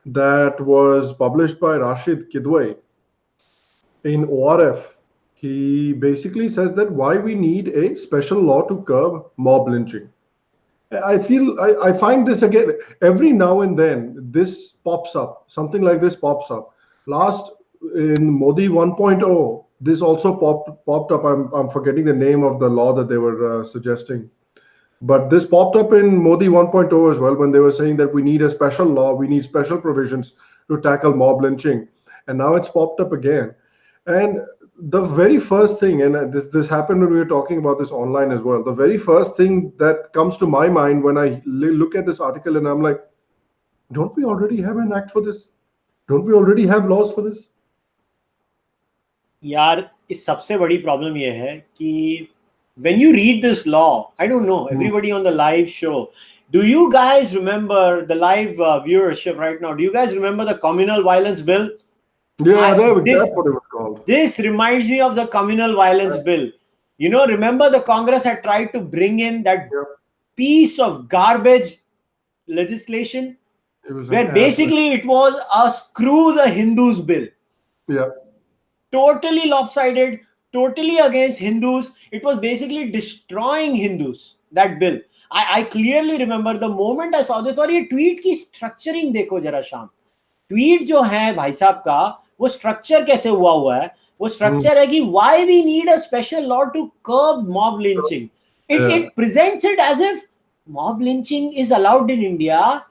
that was published by Rashid Kidwai in ORF. He basically says that why we need a special law to curb mob lynching. I find this again every now and then this pops up. Something like this pops up. Last in Modi 1.0, this also popped up. I'm forgetting the name of the law that they were suggesting. But this popped up in Modi 1.0 as well when they were saying that we need a special law, we need special provisions to tackle mob lynching. And now it's popped up again. And the very first thing, and this happened when we were talking about this online as well, the very first thing that comes to my mind when I look at this article and I'm like, don't we already have an act for this? Don't we already have laws for this? यार इस सबसे बड़ी problem ये है कि when you read this law, I don't know, everybody on the live show, do you guys remember the live viewership right now? Do you guys remember the communal violence bill? Yeah, that's what it was called. This reminds me of the communal violence bill. You know, remember the Congress had tried to bring in that piece of garbage legislation where basically it was a screw the Hindus bill. Yeah. Totally lopsided, totally against Hindus. It was basically destroying Hindus, that bill. I clearly remember the moment I saw this. और ये tweet की structuring देखो जरा शाम. Tweet जो है भाई साहब का, वो structure कैसे हुआ है? वो structure है कि why we need a special law to curb mob lynching. It presents it as if mob lynching is allowed in India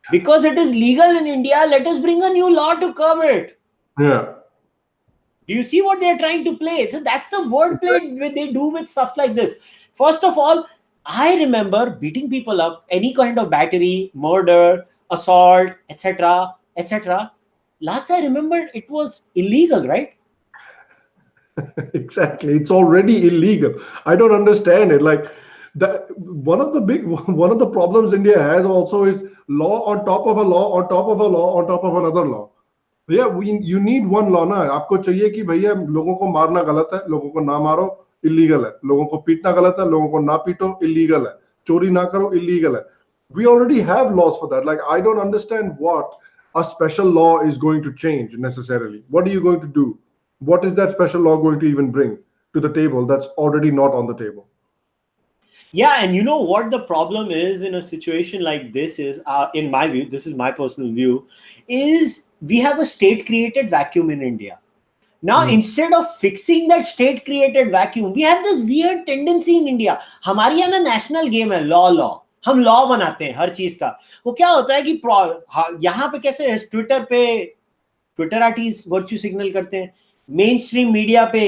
because it is legal in India. Let us bring a new law to curb it. Yeah. Do you see what they're trying to play? So that's the wordplay they do with stuff like this. First of all, I remember beating people up, any kind of battery, murder, assault, etc., etc. Last I remember, it was illegal, right? Exactly. It's already illegal. I don't understand it. Like one of the problems India has also is law on top of a law on top of a law on top of another law. Yeah, you need one law ना. आपको चाहिए कि भैया लोगों को मारना गलत है, लोगों को ना मारो, illegal है, लोगों को पीटना गलत है, लोगों को ना पीटो, illegal है, चोरी ना करो, illegal है. We already have laws for that. Like I don't understand what a special law is going to change necessarily. What are you going to do? What is that special law going to even bring to the table that's already not on the table? Yeah, and you know what the problem is in a situation like this is, in my view, this is my personal view, is we have a state-created vacuum in India. Now, instead of fixing that state-created vacuum, we have this weird tendency in India. हमारे यहाँ ना national game है law. हम law बनाते हैं हर चीज का. वो क्या होता है कि यहाँ पे कैसे है, ट्विटर पे ट्विटराटीज वर्च्यू सिग्नल करते हैं, मेन स्ट्रीम मीडिया पे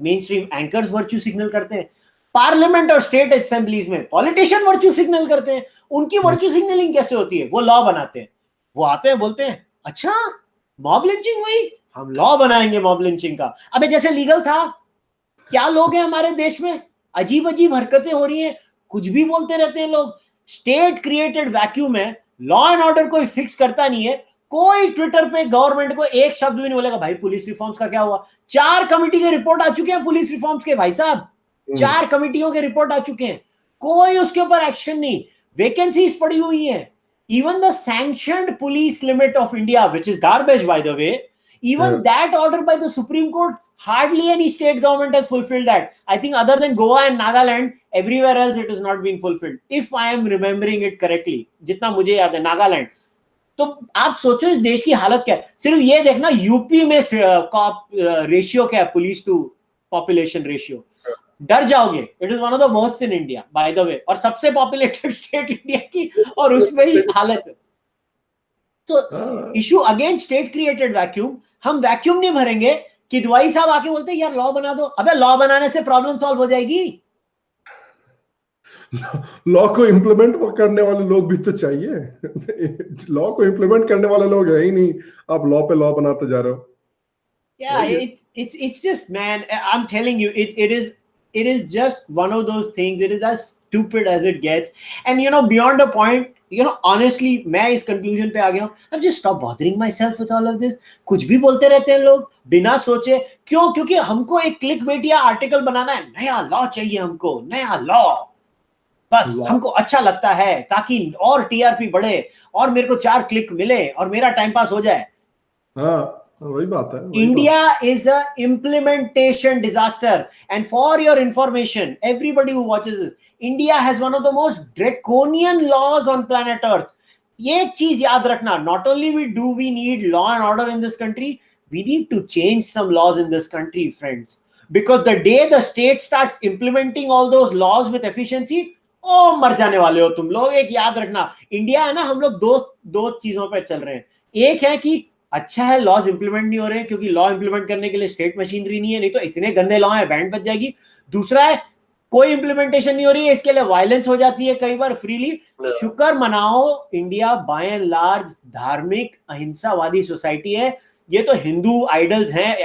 main stream anchors virtue signal करते हैं, पार्लियामेंट और स्टेट असेंबलीज में पॉलिटिशियन वर्च्यू सिग्नल करते हैं. उनकी वर्च्यू सिग्नलिंग कैसे होती है? वो लॉ बनाते हैं, वो आते हैं बोलते हैं अच्छा मॉब लिंचिंग हुई, हम लॉ बनाएंगे मॉब लिंचिंग का. अबे जैसे लीगल था. क्या लोग हैं हमारे देश में, अजीब अजीब हरकतें हो रही हैं, कुछ भी बोलते रहते हैं लोग. स्टेट क्रिएटेड वैक्यूम है, लॉ एंड ऑर्डर कोई फिक्स करता नहीं है. कोई ट्विटर पे गवर्नमेंट को एक शब्द भी नहीं बोलेगा भाई पुलिस रिफॉर्म्स का क्या हुआ. 4 कमिटी के रिपोर्ट आ चुके हैं पुलिस रिफॉर्म्स के भाई साहब, 4 कमिटियों के रिपोर्ट आ चुके हैं, कोई उसके ऊपर एक्शन नहीं. वैकेंसीज पड़ी हुई हैं. Even the sanctioned police limit of India, which is garbage by the way, even that order by the Supreme Court, hardly any state government has fulfilled that. I think other than Goa and Nagaland, everywhere else it has not been fulfilled. If I am remembering it correctly, जितना मुझे याद है Nagaland. तो आप सोचो इस देश की हालत क्या है. सिर्फ ये देखना यूपी में रेशियो क्या है, पुलिस टू पॉपुलेशन रेशियो, डर जाओगे. It is one of the worst in India by the way, और सबसे पॉपुलेटेड स्टेट इंडिया की, और उसमें ही हालत है. तो issue again state created vacuum. हम वैक्यूम नहीं भरेंगे. किदवाई साहब आके बोलते हैं यार लॉ बना दो. अबे लॉ बनाने से प्रॉब्लम सॉल्व हो जाएगी? लॉ को इंप्लीमेंट करने वाले लोग भी तो चाहिए. लॉ को इंप्लीमेंट करने वाले लोग है ही नहीं, आप लॉ पे लॉ बनाते जा रहे हो. Yeah, it's just, man, I'm telling you, it is just one of those things. It is as stupid as it gets. And beyond a point, honestly, मैं इस conclusion पे आ गया हूँ. I've just stopped bothering myself with all of this. कुछ भी बोलते रहते हैं लोग बिना सोचे. क्यों? क्योंकि हमको एक clickbait या article बनाना है. नया law चाहिए हमको, नया law. बस हमको अच्छा लगता है ताकि और टीआरपी बढ़े और मेरे को 4 क्लिक मिले और मेरा टाइम पास हो जाए. वही बात है. India is a implementation disaster, and for your information, everybody who watches this, India has one of the most draconian laws on planet Earth. ये एक चीज याद रखना. Not only we need law and order in this country, we need to change some laws in this country, friends. Because the day the state starts implementing all those laws with efficiency, मर जाने वाले हो तुम लोग. एक याद रखना, India है ना, हम लोग दो चीजों पे चल रहे हैं. एक है कि अच्छा है लॉज इंप्लीमेंट नहीं हो रहे हैं क्योंकि लॉ इंप्लीमेंट करने के लिए स्टेट मशीनरी नहीं है, नहीं तो इतने गंदे लॉ है बैंड बच जाएगी. दूसरा है कोई इंप्लीमेंटेशन नहीं हो रही है, इसके लिए वायलेंस हो जाती है कई बार फ्रीली. शुक्र मनाओ, इंडिया बाय एंड लार्ज धार्मिक अहिंसावादी सोसाइटी है. ये तो हिंदू आइडल्स हैं,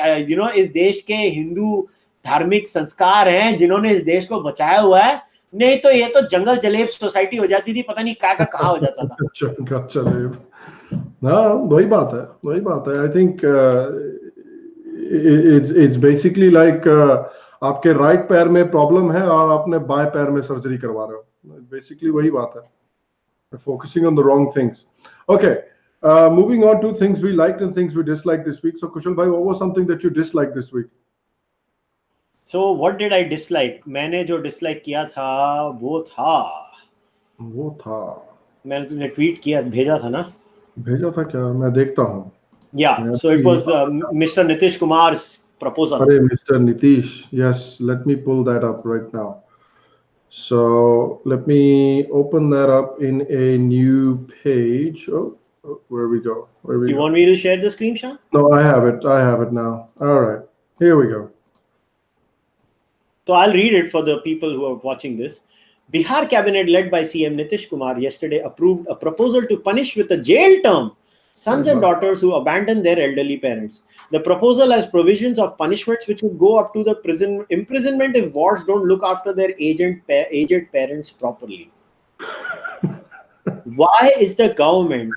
इस देश के हिंदू धार्मिक संस्कार हैं जिन्होंने इस देश को बचाया हुआ है. नहीं तो ये तो जंगल जलेब सोसाइटी हो जाती थी, पता नहीं क्या कहाँ हो जाता था. जंगल जलेब. वही बात है. I think it's basically like आपके राइट पैर में प्रॉब्लम है और आपने बाएं पैर में सर्जरी करवा रहे हो. बेसिकली वही बात है. Focusing on the wrong things. Okay, moving on to things we liked and things we disliked this week. So Kushal bhai, what was something that you disliked this week? So what did I dislike? मैंने जो dislike किया था वो था मैंने तुमने tweet किया भेजा था ना. भेजा था क्या? मैं देखता हूँ. Yeah, so it was Mr. Nitish Kumar's proposal. अरे Mr. Nitish, yes, let me pull that up right now. So let me open that up in a new page. Where we go? You want me to share the screen, Sham? No, I have it now. All right, here we go. So I'll read it for the people who are watching this. Bihar cabinet led by CM Nitish Kumar yesterday approved a proposal to punish with a jail term sons and daughters who abandon their elderly parents. The proposal has provisions of punishments which would go up to the imprisonment if wards don't look after their aged parents properly. Why is the government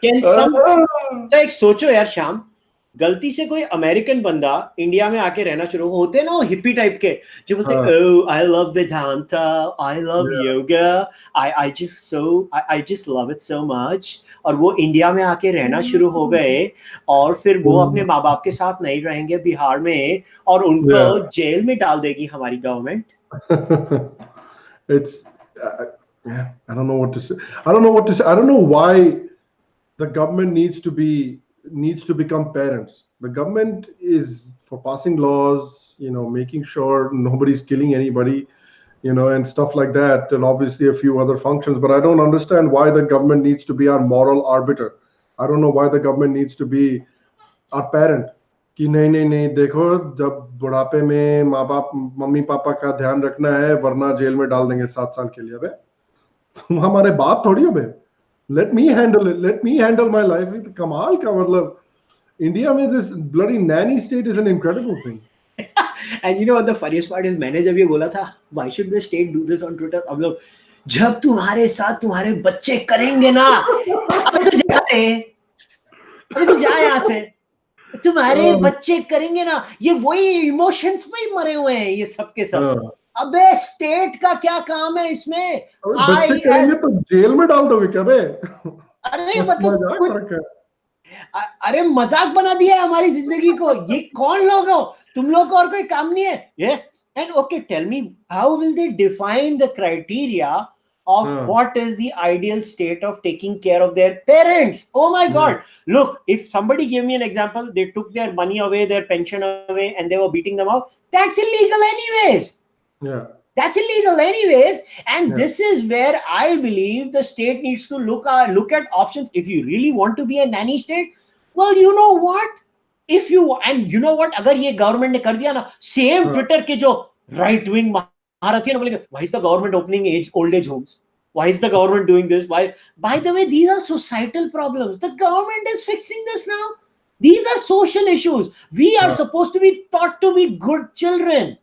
Can some एक सोचो यार श्याम, गलती से कोई American बंदा India में आके रहना शुरू होते ना, वो हिप्पी टाइप के जो बोलते oh I love Vedanta, I love yoga, I just love it so much, और वो इंडिया में आके रहना शुरू हो गए और फिर वो अपने माँ बाप के साथ नहीं रहेंगे बिहार में और उनको जेल में डाल देगी हमारी government. It's I don't know what to say. I don't know why the government needs to become parents. The government is for passing laws, making sure nobody's killing anybody, and stuff like that, and obviously a few other functions. But I don't understand why the government needs to be our moral arbiter. I don't know why the government needs to be our parent. कि नहीं देखो, जब बुढ़ापे में माँ बाप mummy papa का ध्यान रखना है वरना जेल में डाल देंगे 7 साल के लिए. अबे तुम हमारे बाप थोड़ी हो बे. Let me handle my life. कमाल का, मतलब इंडिया में this bloody nanny state is an incredible thing. And you know what the funniest part is, मैंने जब ये बोला था why should the state do this on Twitter, हम लोग जब तुम्हारे साथ तुम्हारे बच्चे करेंगे ना, अबे तू जा यहाँ से, तुम्हारे बच्चे करेंगे ना, ये वही इमोशंस में ही मरे हुए हैं ये सब के सब. अबे स्टेट का क्या काम है इसमें? बच्चे करेंगे तो जेल में डाल दोगे क्या बे? अरे मतलब अरे मजाक बना दिया है हमारी जिंदगी को. ये कौन लोग हो तुम लोग को, और कोई काम नहीं है ये? And okay, tell me, how will they define the criteria of what is the ideal state of taking care of their parents? Oh my God. Look, if somebody gave me an example, they took their money away, their pension away, and they were beating them out. That's illegal anyways. Yeah. That's illegal anyways. And this is where I believe the state needs to look at options. If you really want to be a nanny state, well, you know what? अगर ये government ने कर दिया ना, same Twitter के जो right wing महारथी ना बोलेंगे, why is the government opening old age homes? Why is the government doing this? Why? By the way, these are societal problems. The government is fixing this now. These are social issues. We are supposed to be taught to be good children.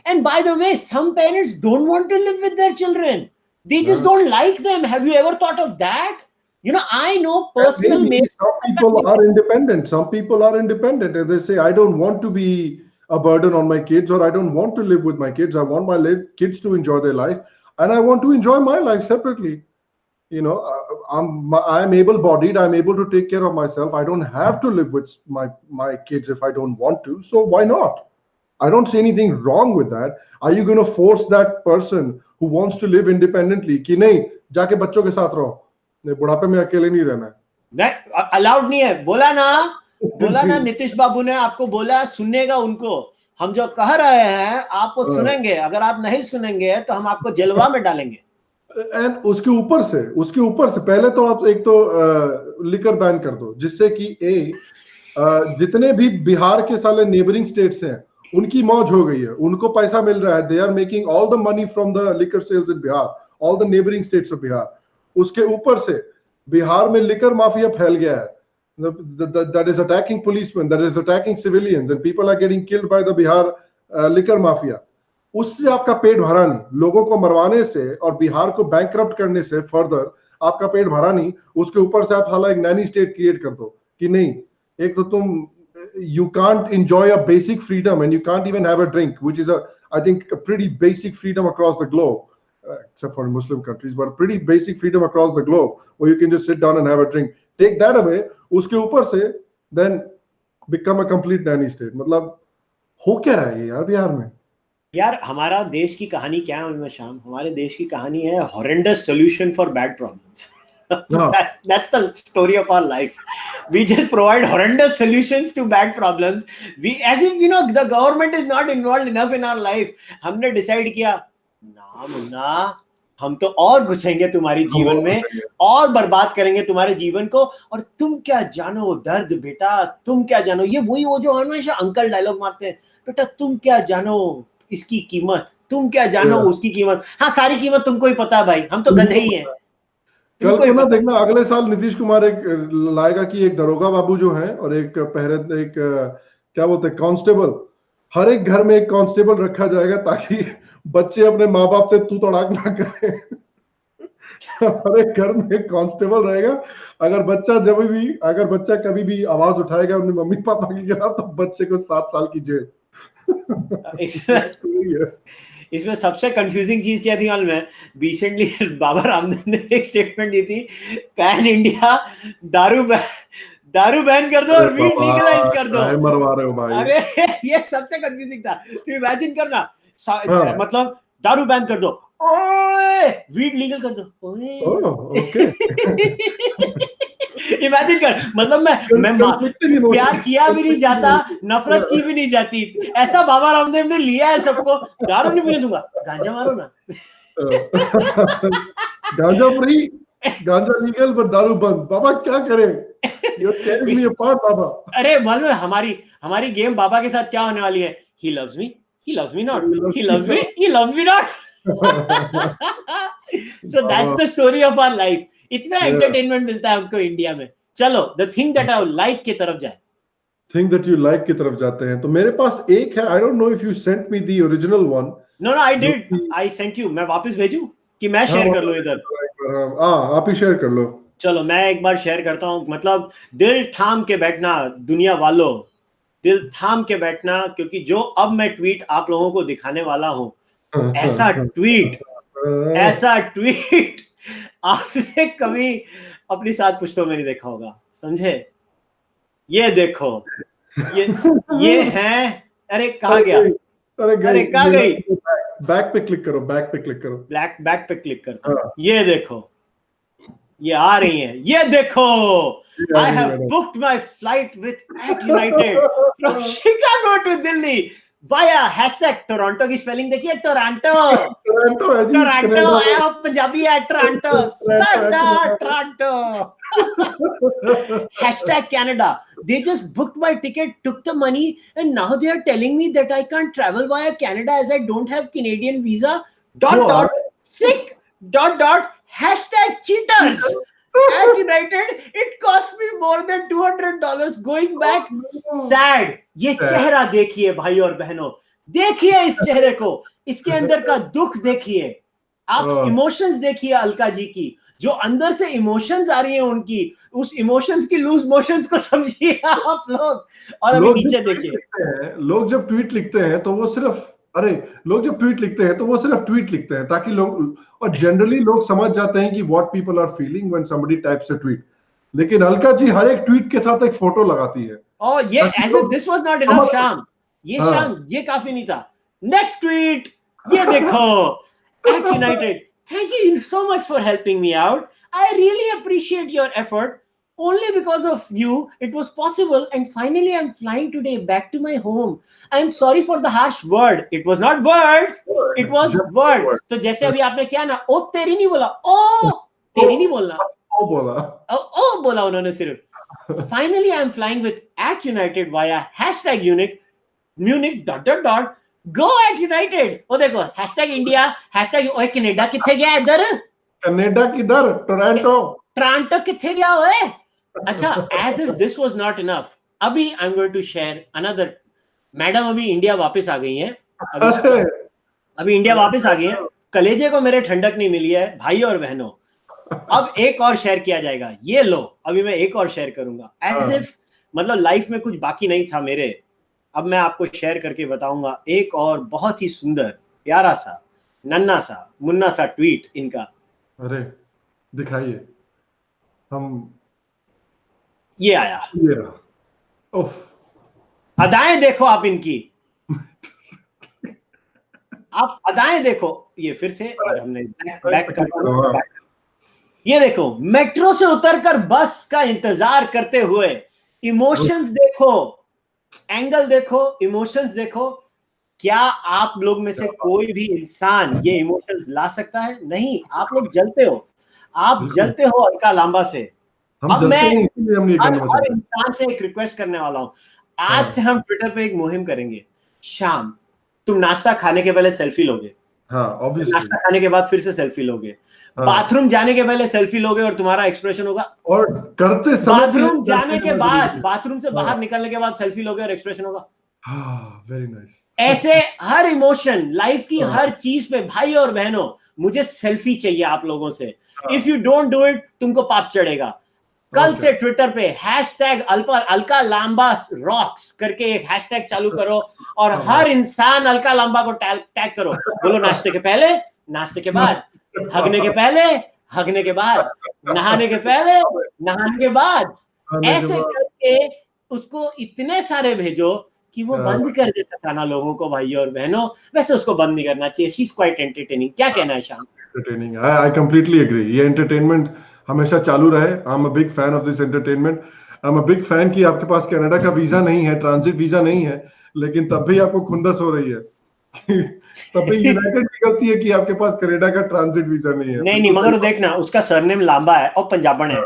And by the way, some parents don't want to live with their children. They just don't like them. Have you ever thought of that? I know personal Maybe some people are independent. Some people are independent and they say, I don't want to be a burden on my kids, or I don't want to live with my kids. I want my kids to enjoy their life, and I want to enjoy my life separately. I'm able-bodied. I'm able to take care of myself. I don't have to live with my kids if I don't want to. So why not? I don't see anything wrong with that. Are you going to force that person who wants to live independently कि नहीं जाके बच्चों के साथ रहो, बुढ़ापे में अकेले नहीं रहना है? नहीं, अलाउड नहीं है। बोला ना नीतीश बाबू ने, आपको बोला सुननेगा उनको। हम जो कह रहे हैं आप वो सुनेंगे, अगर आप नहीं सुनेंगे तो हम आपको जेलवा में डालेंगे। एंड उसके ऊपर से पहले तो आप एक तो लिकर बैन कर दो, जिससे कि जितने भी बिहार के साले नेबरिंग स्टेट्स हैं उनकी मौज हो गई है, उनको पैसा मिल रहा है। They are making all the money from the liquor sales in Bihar, all the neighbouring states of Bihar. उसके ऊपर से बिहार में लिकर माफिया फैल गया है, that is attacking policemen, that is attacking civilians, and people are getting killed by the Bihar liquor mafia. उससे आपका पेट भरा नहीं, लोगों को मरवाने से और बिहार को बैंकरप्ट करने से फर्दर आपका पेट भरा नहीं। उसके ऊपर से आप हालां एक नैनी स्टेट क्रिएट कर दो कि नहीं, एक तो तुम you can't enjoy a basic freedom and you can't even have a drink, which is I think a pretty basic freedom across the globe, except for Muslim countries, but a pretty basic freedom across the globe where you can just sit down and have a drink. Take that away, उसके ऊपर से then become a complete nanny state. मतलब हो क्या रहा है यार बिहार में? यार हमारा देश की कहानी क्या है उनमें शाम? हमारे देश की कहानी है horrendous solution for bad problems. That's the story of our life. We just provide horrendous solutions to bad problems. We, as if the government is not involved enough in our life. हमने decide किया ना मुन्ना, हम तो और घुसेंगे तुम्हारी जीवन में और बर्बाद करेंगे तुम्हारे जीवन को, और तुम क्या जानो दर्द बेटा, तुम क्या जानो। ये वही वो जो हमेशा अंकल डायलॉग मारते हैं, बेटा तुम क्या जानो इसकी कीमत, तुम क्या जानो उसकी कीमत। हाँ, सारी कीमत तुमको ही पता है भाई, हम तो गधे ही हैं। कल को ना देखना, अगले साल नीतीश कुमार एक लाएगा कि एक दरोगा बाबू जो है और एक क्या बोलते हैं कांस्टेबल, हर एक घर में एक कांस्टेबल रखा जाएगा ताकि बच्चे अपने माँ बाप से तू तड़ाक ना करें। हर एक घर में एक कांस्टेबल रहेगा। अगर बच्चा कभी भी आवाज उठाएगा अपने मम्मी पापा के खिलाफ तो बच्चे को 7 साल की जेल। इसमें सबसे कंफ्यूजिंग चीज क्या थी मालूम है? रिसेंटली बाबा रामदेव ने एक स्टेटमेंट दी थी, पैन इंडिया दारू बैन कर दो और वीड लीगलाइज कर दो। मरवा रहे हो भाई। अरे ये सबसे कंफ्यूजिंग था। तो इमेजिन करना, मतलब दारू बैन कर दो, ओए वीड लीगल कर दो, ओए इमेजिन कर, मतलब मैं प्यार किया भी नहीं जाता, नफरत की भी नहीं जाती, ऐसा बाबा रामदेव ने लिया है सबको। दारू नहीं पीने दूंगा, गांजा मारो ना। गांजा फ्री, गांजा लीगल पर दारू बंद। बाबा क्या करें? You're tearing me apart, बाबा। अरे मालूम है हमारी गेम बाबा के साथ क्या होने वाली है? He loves me not, he loves me not। So that's the story of our life। इतना एंटरटेनमेंट मिलता है हमको इंडिया में। चलो the thing that I like की तरफ जाए। थिंग दैट यू लाइक की तरफ जाते हैं। तो मेरे पास एक है, I don't know if you sent me the original one. No I did, I sent you. मैं वापस भेजूं कि मैं शेयर कर लूं इधर? आप ही शेयर कर लो। चलो मैं एक बार शेयर करता हूं। मतलब दिल थाम के बैठना दुनिया वालों, दिल थाम के बैठना, क्योंकि जो अब मैं ट्वीट आप लोगों को दिखाने वाला हूं, ऐसा ट्वीट आपने कभी अपनी साथ पुश्तों में नहीं देखा होगा, समझे? ये देखो, ये है। अरे कहाँ गया? अरे कहाँ गई? बैक पे क्लिक करो, बैक पे क्लिक करो। ये देखो, ये आ रही हैं, ये देखो। I have booked my flight with United from Chicago to Delhi via #Toronto की स्पेलिंग देखिए, टोरंटो पंजाबी है, Toronto Toronto. #Canada, they just booked my ticket, took the money, and now they are telling me that I can't travel via Canada as I don't have Canadian visa. .. sick. .. #cheaters. at United. It cost me more than $200 going back. Sad. ये चेहरा देखिए भाई और बहनों, देखिए इस चेहरे को, इसके अंदर का दुख देखिए, आप इमोशंस देखिए अलका जी की, जो अंदर से इमोशंस आ रही हैं उनकी, उस इमोशंस की लूज मोशंस को समझिए आप लोग। और अभी नीचे देखिए, लोग जब ट्वीट लिखते हैं तो वो सिर्फ लोग जब ट्वीट लिखते हैं तो वो सिर्फ ट्वीट लिखते हैं ताकि लोग, और जनरली लोग समझ जाते हैं कि what people are feeling when somebody types a tweet. लेकिन अलका जी हर एक ट्वीट के साथ एक फोटो लगाती है। ये as if this was not enough Shaam, Shaam ये काफी नहीं था। नेक्स्ट ट्वीट ये देखो, at United, thank you so much for helping me out. I really appreciate your effort. Only because of you, it was possible. And finally, I'm flying today back to my home. I'm sorry for the harsh word. It was not words. It was word. तो जैसे अभी आपने क्या ना, ओ तेरी नहीं बोला, ओ तेरी नहीं बोलना, ओ बोला उन्होंने सिर्फ। Finally, I'm flying with at United via hashtag Munich ... Go at United. ओ देखो hashtag India, hashtag ओए कनाडा किथे गया इधर, कनाडा किधर, टोरंटो किथे गया ओए। अच्छा, as if this was not enough, अभी I'm going to share another. Madam अभी इंडिया वापस आ गई हैं, अभी इंडिया वापस आ गई हैं, कलेजे को मेरे ठंडक नहीं मिली है भाई और बहनों। अब एक और शेयर किया जाएगा, ये लो, अभी मैं एक और शेयर करूंगा, एज इफ मतलब लाइफ में कुछ बाकी नहीं था मेरे। अब मैं आपको शेयर करके बताऊंगा एक और बहुत ही सुंदर, प्यारा सा, नन्ना सा, मुन्ना सा ट्वीट इनका। अरे दिखाइए, हम ये आया, ये रहा। उफ, अदाएं देखो आप इनकी, आप अदाएं देखो। ये फिर से, और हमने बैक कर, ये देखो, मेट्रो से उतरकर बस का इंतजार करते हुए, इमोशंस देखो, एंगल देखो, इमोशंस देखो। क्या आप लोग में से कोई भी इंसान ये इमोशंस ला सकता है? नहीं, आप लोग जलते हो, आप जलते हो अलका लांबा से। अब मैं हर इंसान से एक रिक्वेस्ट करने वाला हूं, आज से हम ट्विटर पे एक मुहिम करेंगे। शाम, तुम नाश्ता खाने के पहले सेल्फी लोगे, नाश्ता खाने के बाद फिर से सेल्फी लोगे, बाथरूम जाने के पहले सेल्फी लोगे और तुम्हारा एक्सप्रेशन होगा, और करते समय बाथरूम जाने के बाद, बाथरूम से बाहर निकलने के बाद सेल्फी लोगे और एक्सप्रेशन होगा। Very nice. ऐसे हर इमोशन, लाइफ की हर चीज पे भाई और बहनों, मुझे सेल्फी चाहिए आप लोगों से। If you don't do it, तुमको पाप चढ़ेगा। कल से ट्विटर पे हैशटैग अलका लांबा रॉक्स करके एक हैशटैग चालू करो और हर इंसान अलका लांबा को टैग करो। बोलो नाश्ते के पहले, नाश्ते के बाद, हगने के पहले, हगने के बाद, नहाने के पहले, नहाने के बाद, ऐसे करके उसको इतने सारे भेजो कि वो बंद कर दे सताना लोगों को भाई और बहनों। वैसे उसको बंद नहीं करना चाहिए, शी इज क्वाइट एंटरटेनिंग। क्या कहना है Shaam? Entertaining, I completely agree. ये एंटरटेनमेंट हमेशा चालू रहे। I am a big fan of this entertainment. I am a big fan कि आपके पास कनाडा का वीजा नहीं है, ट्रांजिट वीजा नहीं है, लेकिन तब भी आपको खुंदस हो रही है। तब भी यूनाइटेड की गलती है कि आपके पास कनाडा का ट्रांजिट वीजा नहीं है। नहीं, मगर देखना, उसका सरनेम लांबा है और पंजाबन है।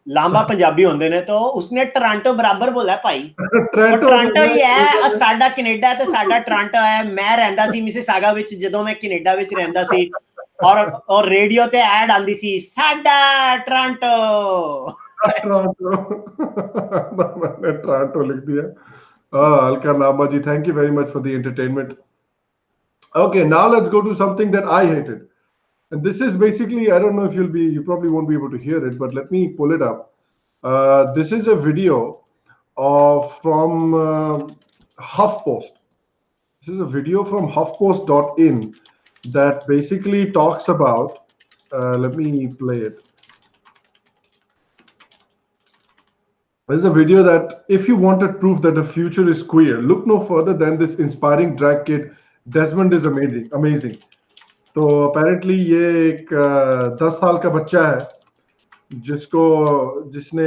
लांबा पंजाबी होंदे ने, तो उसने टोरंटो बराबर बोला भाई, टोरंटो ही है, साडा कनाडा ते साडा टोरंटो है। मैं रहंदा सी मिसिसागा विच, जदों मैं कनाडा विच रहंदा सी, और रेडियो ते ऐड आंदी सी, साडा टोरंटो। मैंने टोरंटो लिख दिया। Alka Lamba ji, thank you very much for the entertainment. Okay, now let's go to something that I hated. And this is basically, I don't know if you probably won't be able to hear it, but let me pull it up. This is a video from HuffPost. This is a video from HuffPost.in that basically talks about, let me play it. This is a video that if you wanted proof that the future is queer, look no further than this inspiring drag kid, Desmond is amazing. तो apparently ये एक 10 साल का बच्चा है जिसने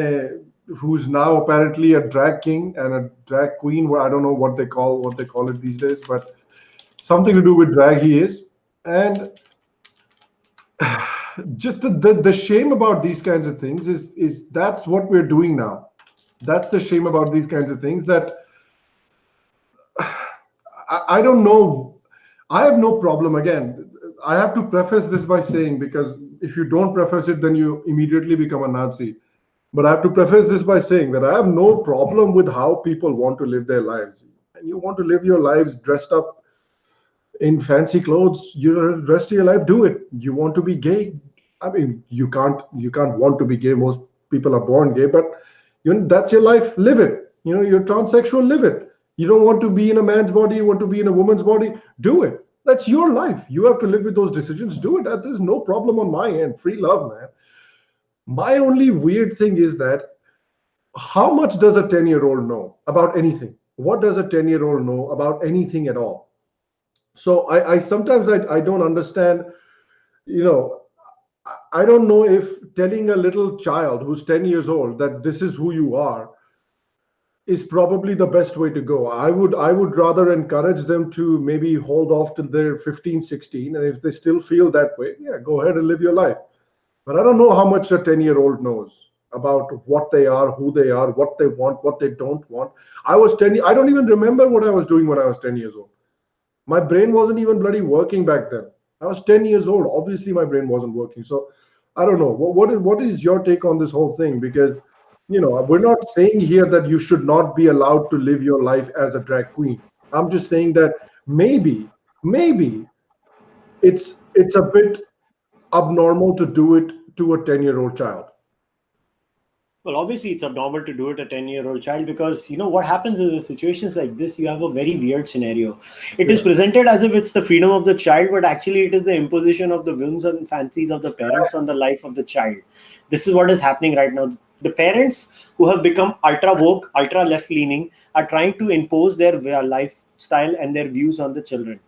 who's now apparently a drag king and a drag queen. I don't know what they call it these days, but something to do with drag he is. And just the shame about these kinds of things is that's what we're doing now. That's the shame about these kinds of things, that I don't know. I have no problem. Again, I have to preface this by saying, because if you don't preface it, then you immediately become a Nazi. But I have to preface this by saying that I have no problem with how people want to live their lives. And you want to live your lives dressed up in fancy clothes, the rest of your life, do it. You want to be gay, I mean, you can't want to be gay. Most people are born gay, but that's your life. Live it. You're transsexual. Live it. You don't want to be in a man's body. You want to be in a woman's body. Do it. That's your life. You have to live with those decisions. Do it. There's no problem on my end. Free love, man. My only weird thing is that how much does a 10-year-old know about anything? What does a 10-year-old know about anything at all? So I sometimes I don't understand. You know, I don't know if telling a little child who's 10 years old that this is who you are is probably the best way to go. I would rather encourage them to maybe hold off till they're 15, 16, and if they still feel that way, yeah, go ahead and live your life. But I don't know how much a 10-year-old knows about what they are, who they are, what they want, what they don't want. I was 10, I don't even remember what I was doing when I was 10 years old. My brain wasn't even bloody working back then. I was 10 years old. Obviously, my brain wasn't working. So I don't know. What is your take on this whole thing? Because, we're not saying here that you should not be allowed to live your life as a drag queen. I'm just saying that maybe it's a bit abnormal to do it to a 10-year-old child. Well, obviously, it's abnormal to do it a 10-year-old child because what happens is in situations like this, you have a very weird scenario. It is Yeah. presented as if it's the freedom of the child, but actually, it is the imposition of the whims and fancies of the parents on the life of the child. This is what is happening right now. The parents who have become ultra woke, ultra left leaning, are trying to impose their lifestyle and their views on the children.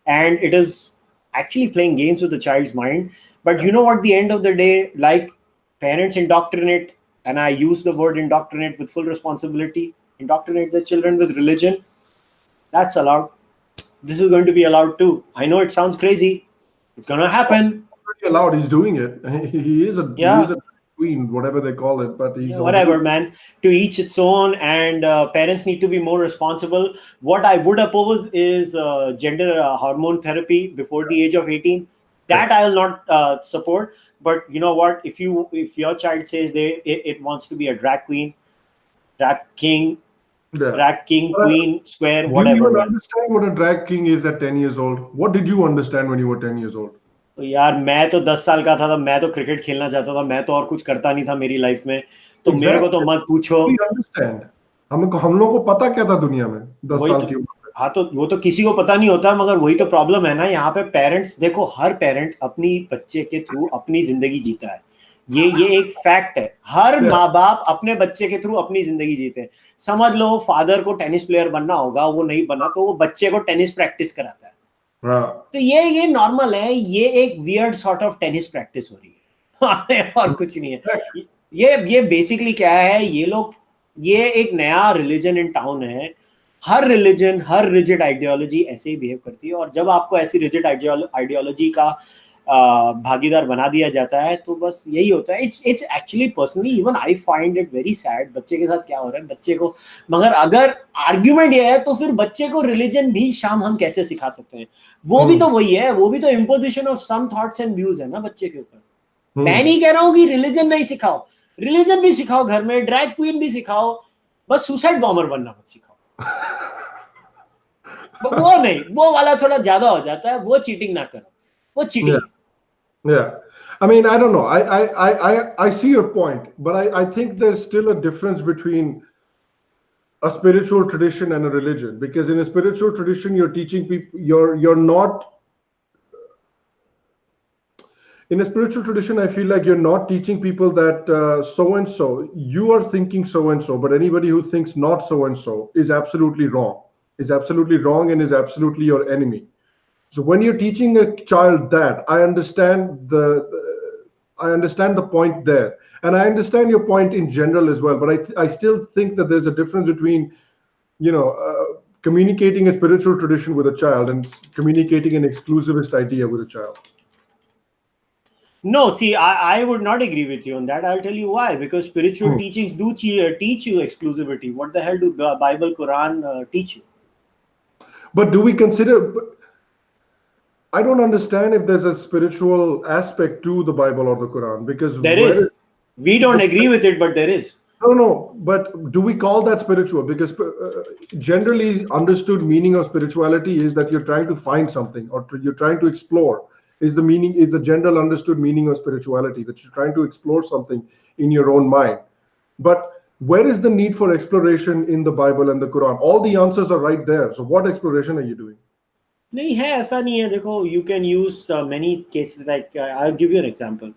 And it is actually playing games with the child's mind. But at the end of the day, like parents indoctrinate, and I use the word indoctrinate with full responsibility, indoctrinate the children with religion, that's allowed. This is going to be allowed too. I know it sounds crazy. It's going to happen. Already allowed. He's doing it. He is a he is Yeah. a queen, whatever they call it, but he's Yeah, already. whatever, man. To each its own, and parents need to be more responsible. What I would oppose is gender hormone therapy before the age of 18. Yeah. That I will not support. But you know what? If your child says it wants to be a drag queen, drag king, Yeah. drag king, But queen, square, do you whatever, even man. understand what a drag king is at 10 years old? What did you understand when you were 10 years old? तो यार मैं तो 10 साल का था, मैं तो cricket खेलना चाहता था, मैं तो और कुछ करता नहीं था मेरी लाइफ में, तो मेरे को तो Exactly. मत पूछो. We understand. हम लोग को पता क्या था दुनिया में 10 वही साल तो. की उम्र में? हाँ, तो वो तो किसी को पता नहीं होता, मगर वही तो प्रॉब्लम है ना. यहाँ पे पेरेंट्स देखो, हर पेरेंट अपनी बच्चे के थ्रू अपनी जिंदगी जीता है. ये एक फैक्ट है. हर Yeah. माँ बाप अपने बच्चे के थ्रू अपनी जिंदगी जीते हैं. समझ लो फादर को टेनिस प्लेयर बनना होगा, वो नहीं बना तो वो बच्चे को टेनिस प्रैक्टिस कराता है. हाँ. तो ये नॉर्मल है. ये एक weird sort of tennis practice हो रही है और कुछ नहीं है. ये बेसिकली क्या है, ये एक नया रिलीजन इन टाउन है. हर रिलीजन, हर रिजिड आइडियोलॉजी ऐसे ही बिहेव करती है, और जब आपको ऐसी रिजिड आइडियोलॉजी का भागीदार बना दिया जाता है तो बस यही होता है. It's actually personally even I find it very sad. बच्चे के साथ क्या हो रहा है बच्चे को. मगर अगर आर्ग्यूमेंट ये है तो फिर बच्चे को रिलीजन भी शाम हम कैसे सिखा सकते हैं? वो भी तो वही है, वो भी तो imposition of some thoughts and views है ना बच्चे के ऊपर. मैं नहीं कह रहा हूँ कि रिलीजन नहीं सिखाओ, रिलीजन भी सिखाओ घर में, ड्रैग क्वीन भी सिखाओ, बस सुसाइड बॉम्बर बनना मत सिखाओ. वो नहीं, वो वाला थोड़ा ज्यादा हो जाता है. वो चीटिंग ना करो, वो cheating. Yeah. I mean, I don't know. I see your point, but I think there's still a difference between a spiritual tradition and a religion, because in a spiritual tradition you're teaching people, you're not in a spiritual tradition, I feel like you're not teaching people that so and so, you are thinking so and so, but anybody who thinks not so and so is absolutely wrong, and is absolutely your enemy. So when you're teaching a child that, I understand the point there, and I understand your point in general as well. But I still think that there's a difference between, communicating a spiritual tradition with a child and communicating an exclusivist idea with a child. No, see, I would not agree with you on that. I'll tell you why. Because spiritual teachings do teach you exclusivity. What the hell do Bible, Quran teach you? But do we consider? I don't understand if there's a spiritual aspect to the Bible or the Quran, because There where, is. We don't agree with it, but there is. no, but do we call that spiritual? Because generally understood meaning of spirituality is that you're trying to find something, or you're trying to explore. Is the meaning, is the general understood meaning of spirituality that you're trying to explore something in your own mind? But where is the need for exploration in the Bible and the Quran? All the answers are right there. So what exploration are you doing? नहीं है, ऐसा नहीं है. देखो, you can use many cases. Like I'll give you an example.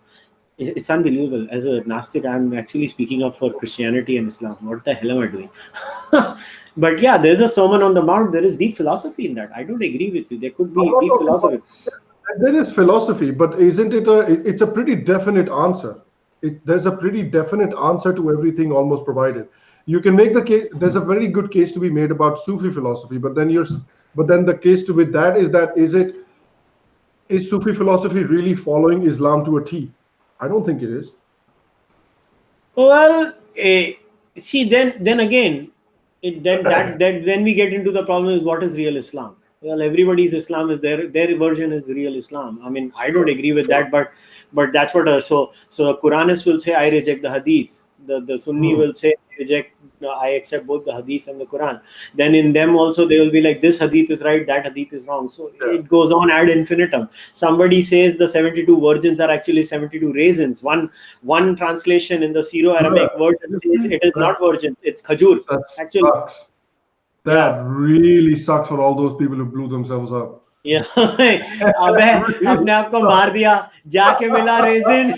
It's unbelievable. As a Gnostic, I'm actually speaking up for Christianity and Islam. What the hell am I doing? But yeah, there's a Sermon on the Mount. There is deep philosophy in that. I don't agree with you. There could be I'm not deep talking about, philosophy. there is philosophy, but isn't it a, it's a pretty definite answer. There's a pretty definite answer to everything almost provided. You can make the case, there's a very good case to be made about Sufi philosophy, but then but then the case to with that is that, is Sufi philosophy really following Islam to a T? I don't think it is. Well, see, then again, then we get into the problem is what is real Islam. Well, everybody's Islam is their version is real Islam. I mean, I don't agree with that, but that's what. So a Quranist will say I reject the Hadiths. The Sunni Hmm. will say I reject. I accept both the Hadiths and the Quran. Then in them also they will be like this Hadith is right, that Hadith is wrong. So Yeah. it goes on ad infinitum. Somebody says the 72 virgins are actually 72 raisins. One translation in the Syro-Aramaic version You says see, it is not virgins, it's khajur. that Actually, sucks. yeah. That really sucks for all those people who blew themselves up. Yeah. अबे Really अपने आप को sucks. मार दिया जाके मिला resin.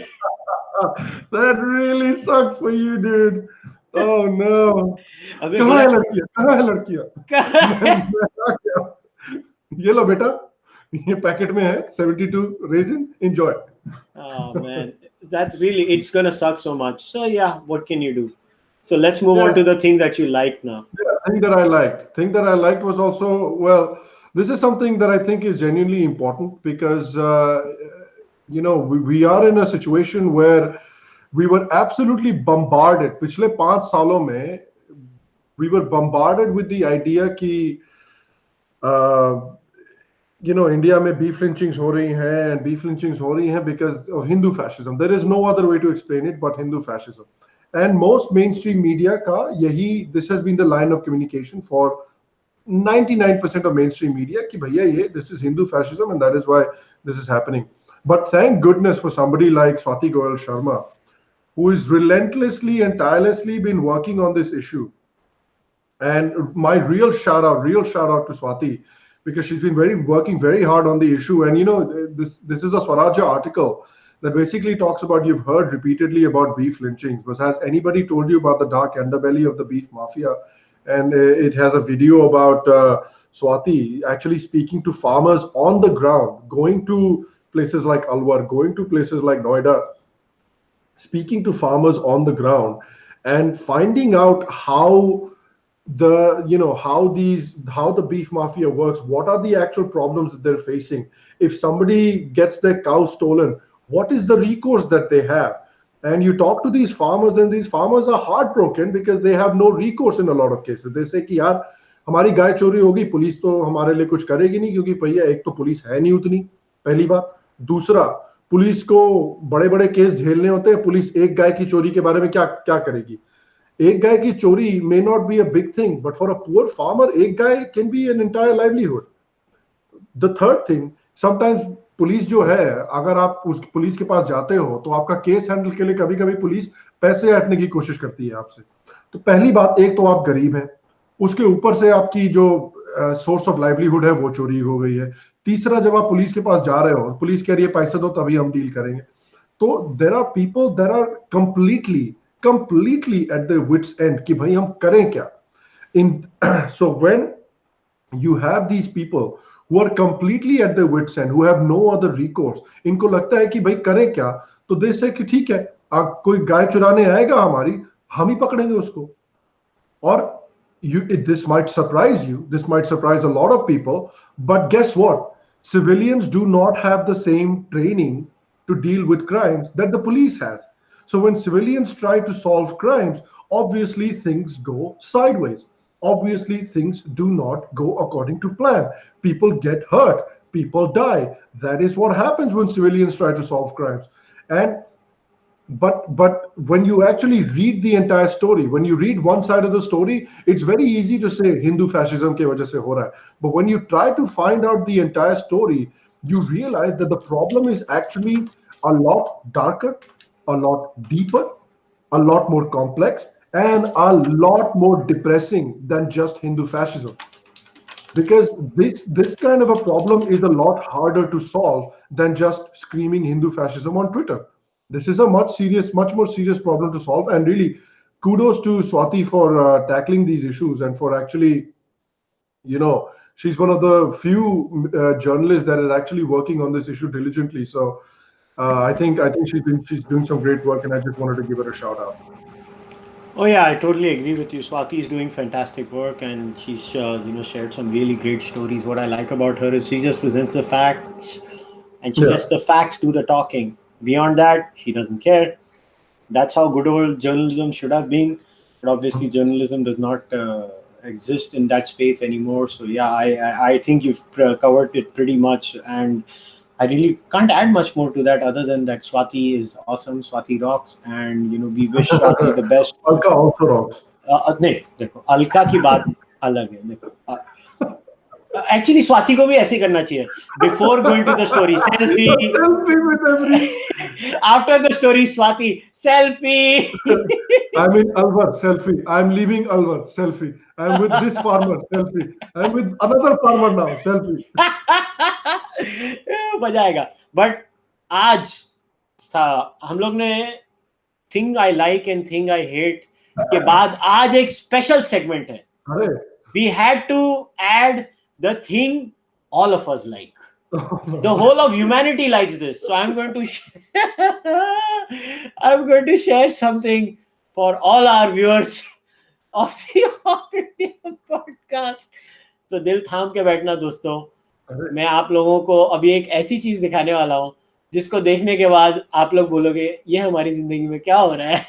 That really sucks for you, dude. Oh no. अबे कहाँ बोला है लड़कियाँ? कहाँ है लड़कियाँ? मैं आ गया. ये लो बेटा. ये पैकेट में है 72 resin. Enjoy. Oh man, that's really, it's gonna suck so much. So yeah, what can you do? So let's move on Yeah. to the thing that you like now. Yeah, thing that I liked. Thing that I liked was also, well, this is something that I think is genuinely important because we are in a situation where we were absolutely bombarded. पिछले 5 सालों में we were bombarded with the idea कि India में beef lynchings हो रही हैं, and beef lynchings हो रही हैं because of Hindu fascism. There is no other way to explain it but Hindu fascism. And most mainstream media का यही, this has been the line of communication for 99% of mainstream media कि भैया ये, this is Hindu fascism and that is why this is happening. But thank goodness for somebody like Swati Goyal Sharma, who is relentlessly and tirelessly been working on this issue. And my real shout out to Swati, because she's been working very hard on the issue. And this is a Swarajya article that basically talks about, you've heard repeatedly about beef lynchings, but has anybody told you about the dark underbelly of the beef mafia? And it has a video about Swati actually speaking to farmers on the ground, going to places like Alwar, going to places like Noida, speaking to farmers on the ground and finding out how how the beef mafia works, what are the actual problems that they're facing. If somebody gets their cow stolen, what is the recourse that they have? And you talk to these farmers, and these farmers are heartbroken because they have no recourse in a lot of cases. They say कि यार हमारी गाय चोरी होगी, police तो हमारे लिए कुछ करेगी नहीं, क्योंकि भैया एक तो पुलिस है नहीं उतनी, पहली बात. दूसरा, पुलिस को बड़े बड़े केस झेलने होते हैं, पुलिस एक गाय की चोरी के बारे में क्या क्या करेगी. एक गाय की चोरी may not be a big thing, but for a poor farmer, एक गाय can be an entire livelihood. The third thing, sometimes police जो है, अगर आप उस पुलिस के पास जाते हो तो आपका केस हैंडल के लिए कभी कभी पुलिस पैसे हटने की कोशिश करती है आपसे. तो पहली बात, एक तो आप गरीब हैं, उसके ऊपर से आपकी जो सोर्स ऑफ लाइवलीहुड है वो चोरी हो गई है. तीसरा, जब आप पुलिस के पास जा रहे हो, पुलिस कह रही है पैसे दो तभी हम डील करेंगे. तो there are people that are completely at their wits end कि भाई हम करें क्या. So when you have these people who are completely at their wits end, who have no other recourse, इनको लगता है कि भाई करें क्या, तो दे से कि ठीक है, कोई गाय चुराने आएगा हमारी, हम ही पकड़ेंगे उसको. और this might surprise you, this might surprise a lot of people, but guess what? Civilians do not have the same training to deal with crimes that the police has. So when civilians try to solve crimes, obviously things go sideways. Obviously things do not go according to plan. People get hurt. people die. That is what happens when civilians try to solve crimes. And but when you actually read the entire story, when you read one side of the story, it's very easy to say Hindu fascism ke wajah se ho raha hai. But when you try to find out the entire story, you realize that the problem is actually a lot darker, a lot deeper, a lot more complex, and a lot more depressing than just Hindu fascism. Because this kind of a problem is a lot harder to solve than just screaming Hindu fascism on Twitter. This is a much more serious problem to solve. And really, kudos to Swati for tackling these issues and for actually, she's one of the few journalists that is actually working on this issue diligently. So I think she's doing some great work, and I just wanted to give her a shout out. Oh yeah, I totally agree with you. Swati is doing fantastic work, and she's shared some really great stories. What I like about her is she just presents the facts, and she Yeah. lets the facts do the talking. Beyond that, she doesn't care. That's how good old journalism should have been. But obviously, journalism does not exist in that space anymore. So yeah, I think you've covered it pretty much, and I really can't add much more to that other than that Swati is awesome. Swati rocks, and we wish Swati the best. Alka also rocks. नहीं देखो अलका की बात अलग है देखो actually Swati को भी ऐसे करना चाहिए before going to the story selfie Selfie with every. After the story Swati selfie I'm in Alwar, selfie. I'm leaving Alwar, selfie. I'm with this farmer, selfie. I'm with another farmer now, selfie. मजा आएगा but आज हम लोग ने thing I like and thing I hate के बाद आज एक स्पेशल सेगमेंट है अरे, we had to add the thing all of us like. The whole of humanity likes this. So I'm going to share something for all our viewers of the OpIndia podcast. So दिल थाम के बैठना दोस्तों. मैं आप लोगों को अभी एक ऐसी चीज दिखाने वाला हूँ जिसको देखने के बाद आप लोग बोलोगे ये हमारी जिंदगी में क्या हो रहा है.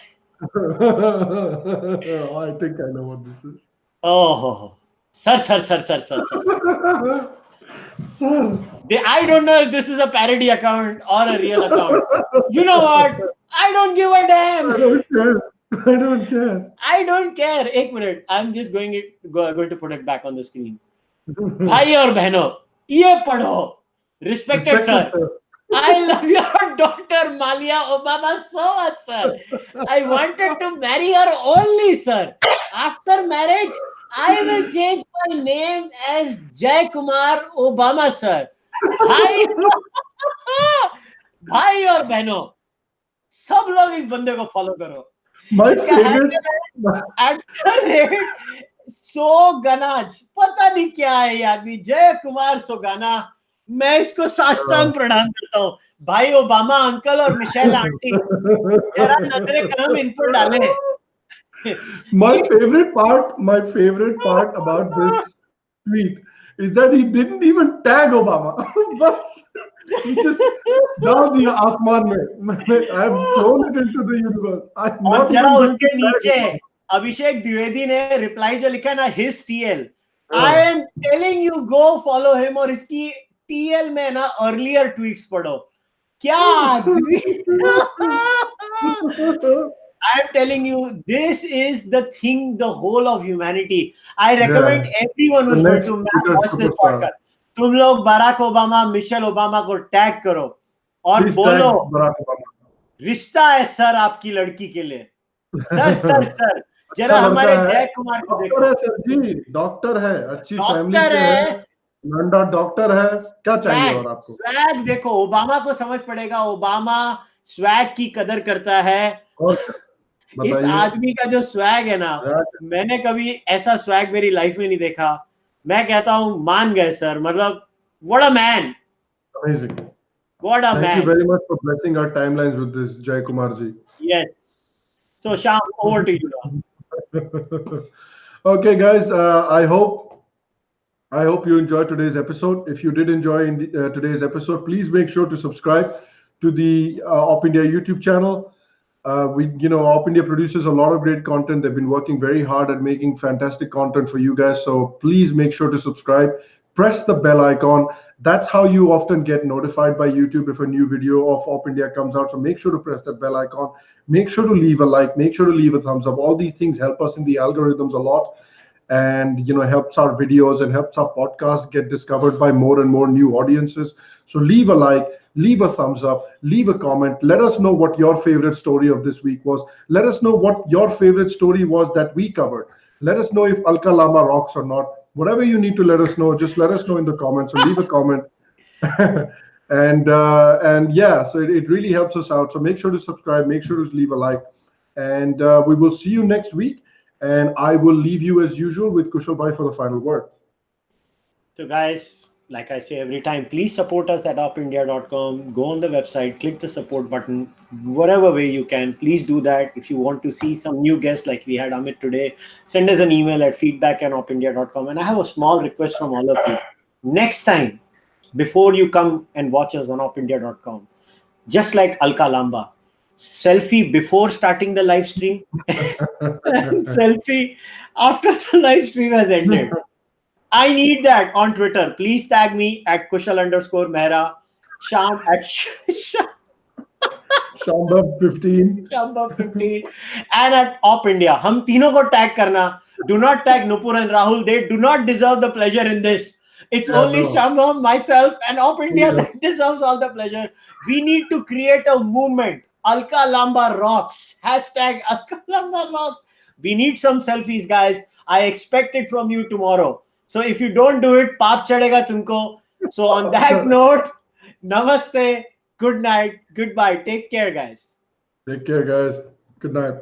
I think I know what this is. Oh, sir. Sir. I don't know if this is a parody account or a real account. You know what? I don't give a damn. I don't care. I don't care. एक minute. I'm just going to put it back on the screen. भाई और बहनों, ये पढ़ो. Respected sir. I love your daughter Malia Obama so much, sir. I wanted to marry her only, sir. After marriage, I will change my name as Jai Kumar Obama, sir. भाई और बहनों, सब लोग इस बंदे को फॉलो करो. My favorite. सोगनाज, पता नहीं क्या है ये आदमी. जय कुमार सोगाना. मैं इसको साष्टांग प्रणाम करता हूँ. भाई ओबामा अंकल और मिशेल आंटी, जरा नजरें कम इन पर डालें. My favorite part about this tweet is that he didn't even tag Obama. But he just down the आसमान में. I have thrown it into the universe. और जरा उसके नीचे अभिषेक द्विवेदी ने रिप्लाई जो लिखा है ना, his TL. I am telling you go follow him. और इसकी TL में ना earlier tweets पढ़ो. क्या I am telling you, this is the thing, the whole of humanity. I recommend everyone who's going to watch this podcast. तुम लोग Barack Obama, Michelle Obama को tag करो और बोलो रिश्ता है सर आपकी लड़की के लिए. सर जरा हमारे जय कुमार को देखो. सर जी डॉक्टर है, अच्छी फैमिली से है, लंडा डॉक्टर है. क्या चाहिए और आपको? स्वैग देखो, ओबामा को समझ पड़ेगा. ओबामा स्वैग की कदर करता है. इस आदमी का जो स्वैग है ना, मैंने कभी ऐसा स्वैग मेरी लाइफ में नहीं देखा. मैं कहता हूँ मान गए सर. मतलब what a man. Amazing. What a man. Thank you very much for blessing our timelines with this, Jai Kumar ji. Yes. So Sham, over to you now. Okay, guys. I hope you enjoyed today's episode. If you did enjoy today's episode, please make sure to subscribe to the OpIndia YouTube channel. OpIndia produces a lot of great content. They've been working very hard at making fantastic content for you guys. So please make sure to subscribe. press the bell icon. That's how you often get notified by YouTube if a new video of Op India comes out. So make sure to press that bell icon. Make sure to leave a like. Make sure to leave a thumbs up. All these things help us in the algorithms a lot, and helps our videos and helps our podcast get discovered by more and more new audiences. So leave a like, leave a thumbs up, leave a comment. Let us know what your favorite story of this week was. Let us know what your favorite story was that we covered. Let us know if Alka Lama rocks or not. Whatever you need to let us know, just let us know in the comments. So leave a comment. And yeah, so it really helps us out. So make sure to subscribe, make sure to leave a like, and we will see you next week. And I will leave you as usual with Kushal Bhai for the final word. So guys, like I say every time, please support us at opindia.com. Go on the website, click the support button, whatever way you can. Please do that. If you want to see some new guests like we had Amit today, send us an email at feedback@opindia.com. And I have a small request from all of you. Next time, before you come and watch us on opindia.com, just like Alka Lamba, selfie before starting the live stream and selfie after the live stream has ended. I need that on Twitter. Please tag me at Kushal_Mehra, Sham at Shambhav 15. Shamba15, and at Op India. हम तीनों को tag करना. Do not tag Nupur and Rahul. They do not deserve the pleasure in this. It's Yeah, only no. Shamba, myself, and Op India Yes. that deserves all the pleasure. We need to create a movement. Alka Lamba rocks. Hashtag Alka Lamba rocks. We need some selfies, guys. I expect it from you tomorrow. So if you don't do it, paap chadega tumko. So on that note, namaste, good night, goodbye. Take care, guys. Take care, guys. Good night.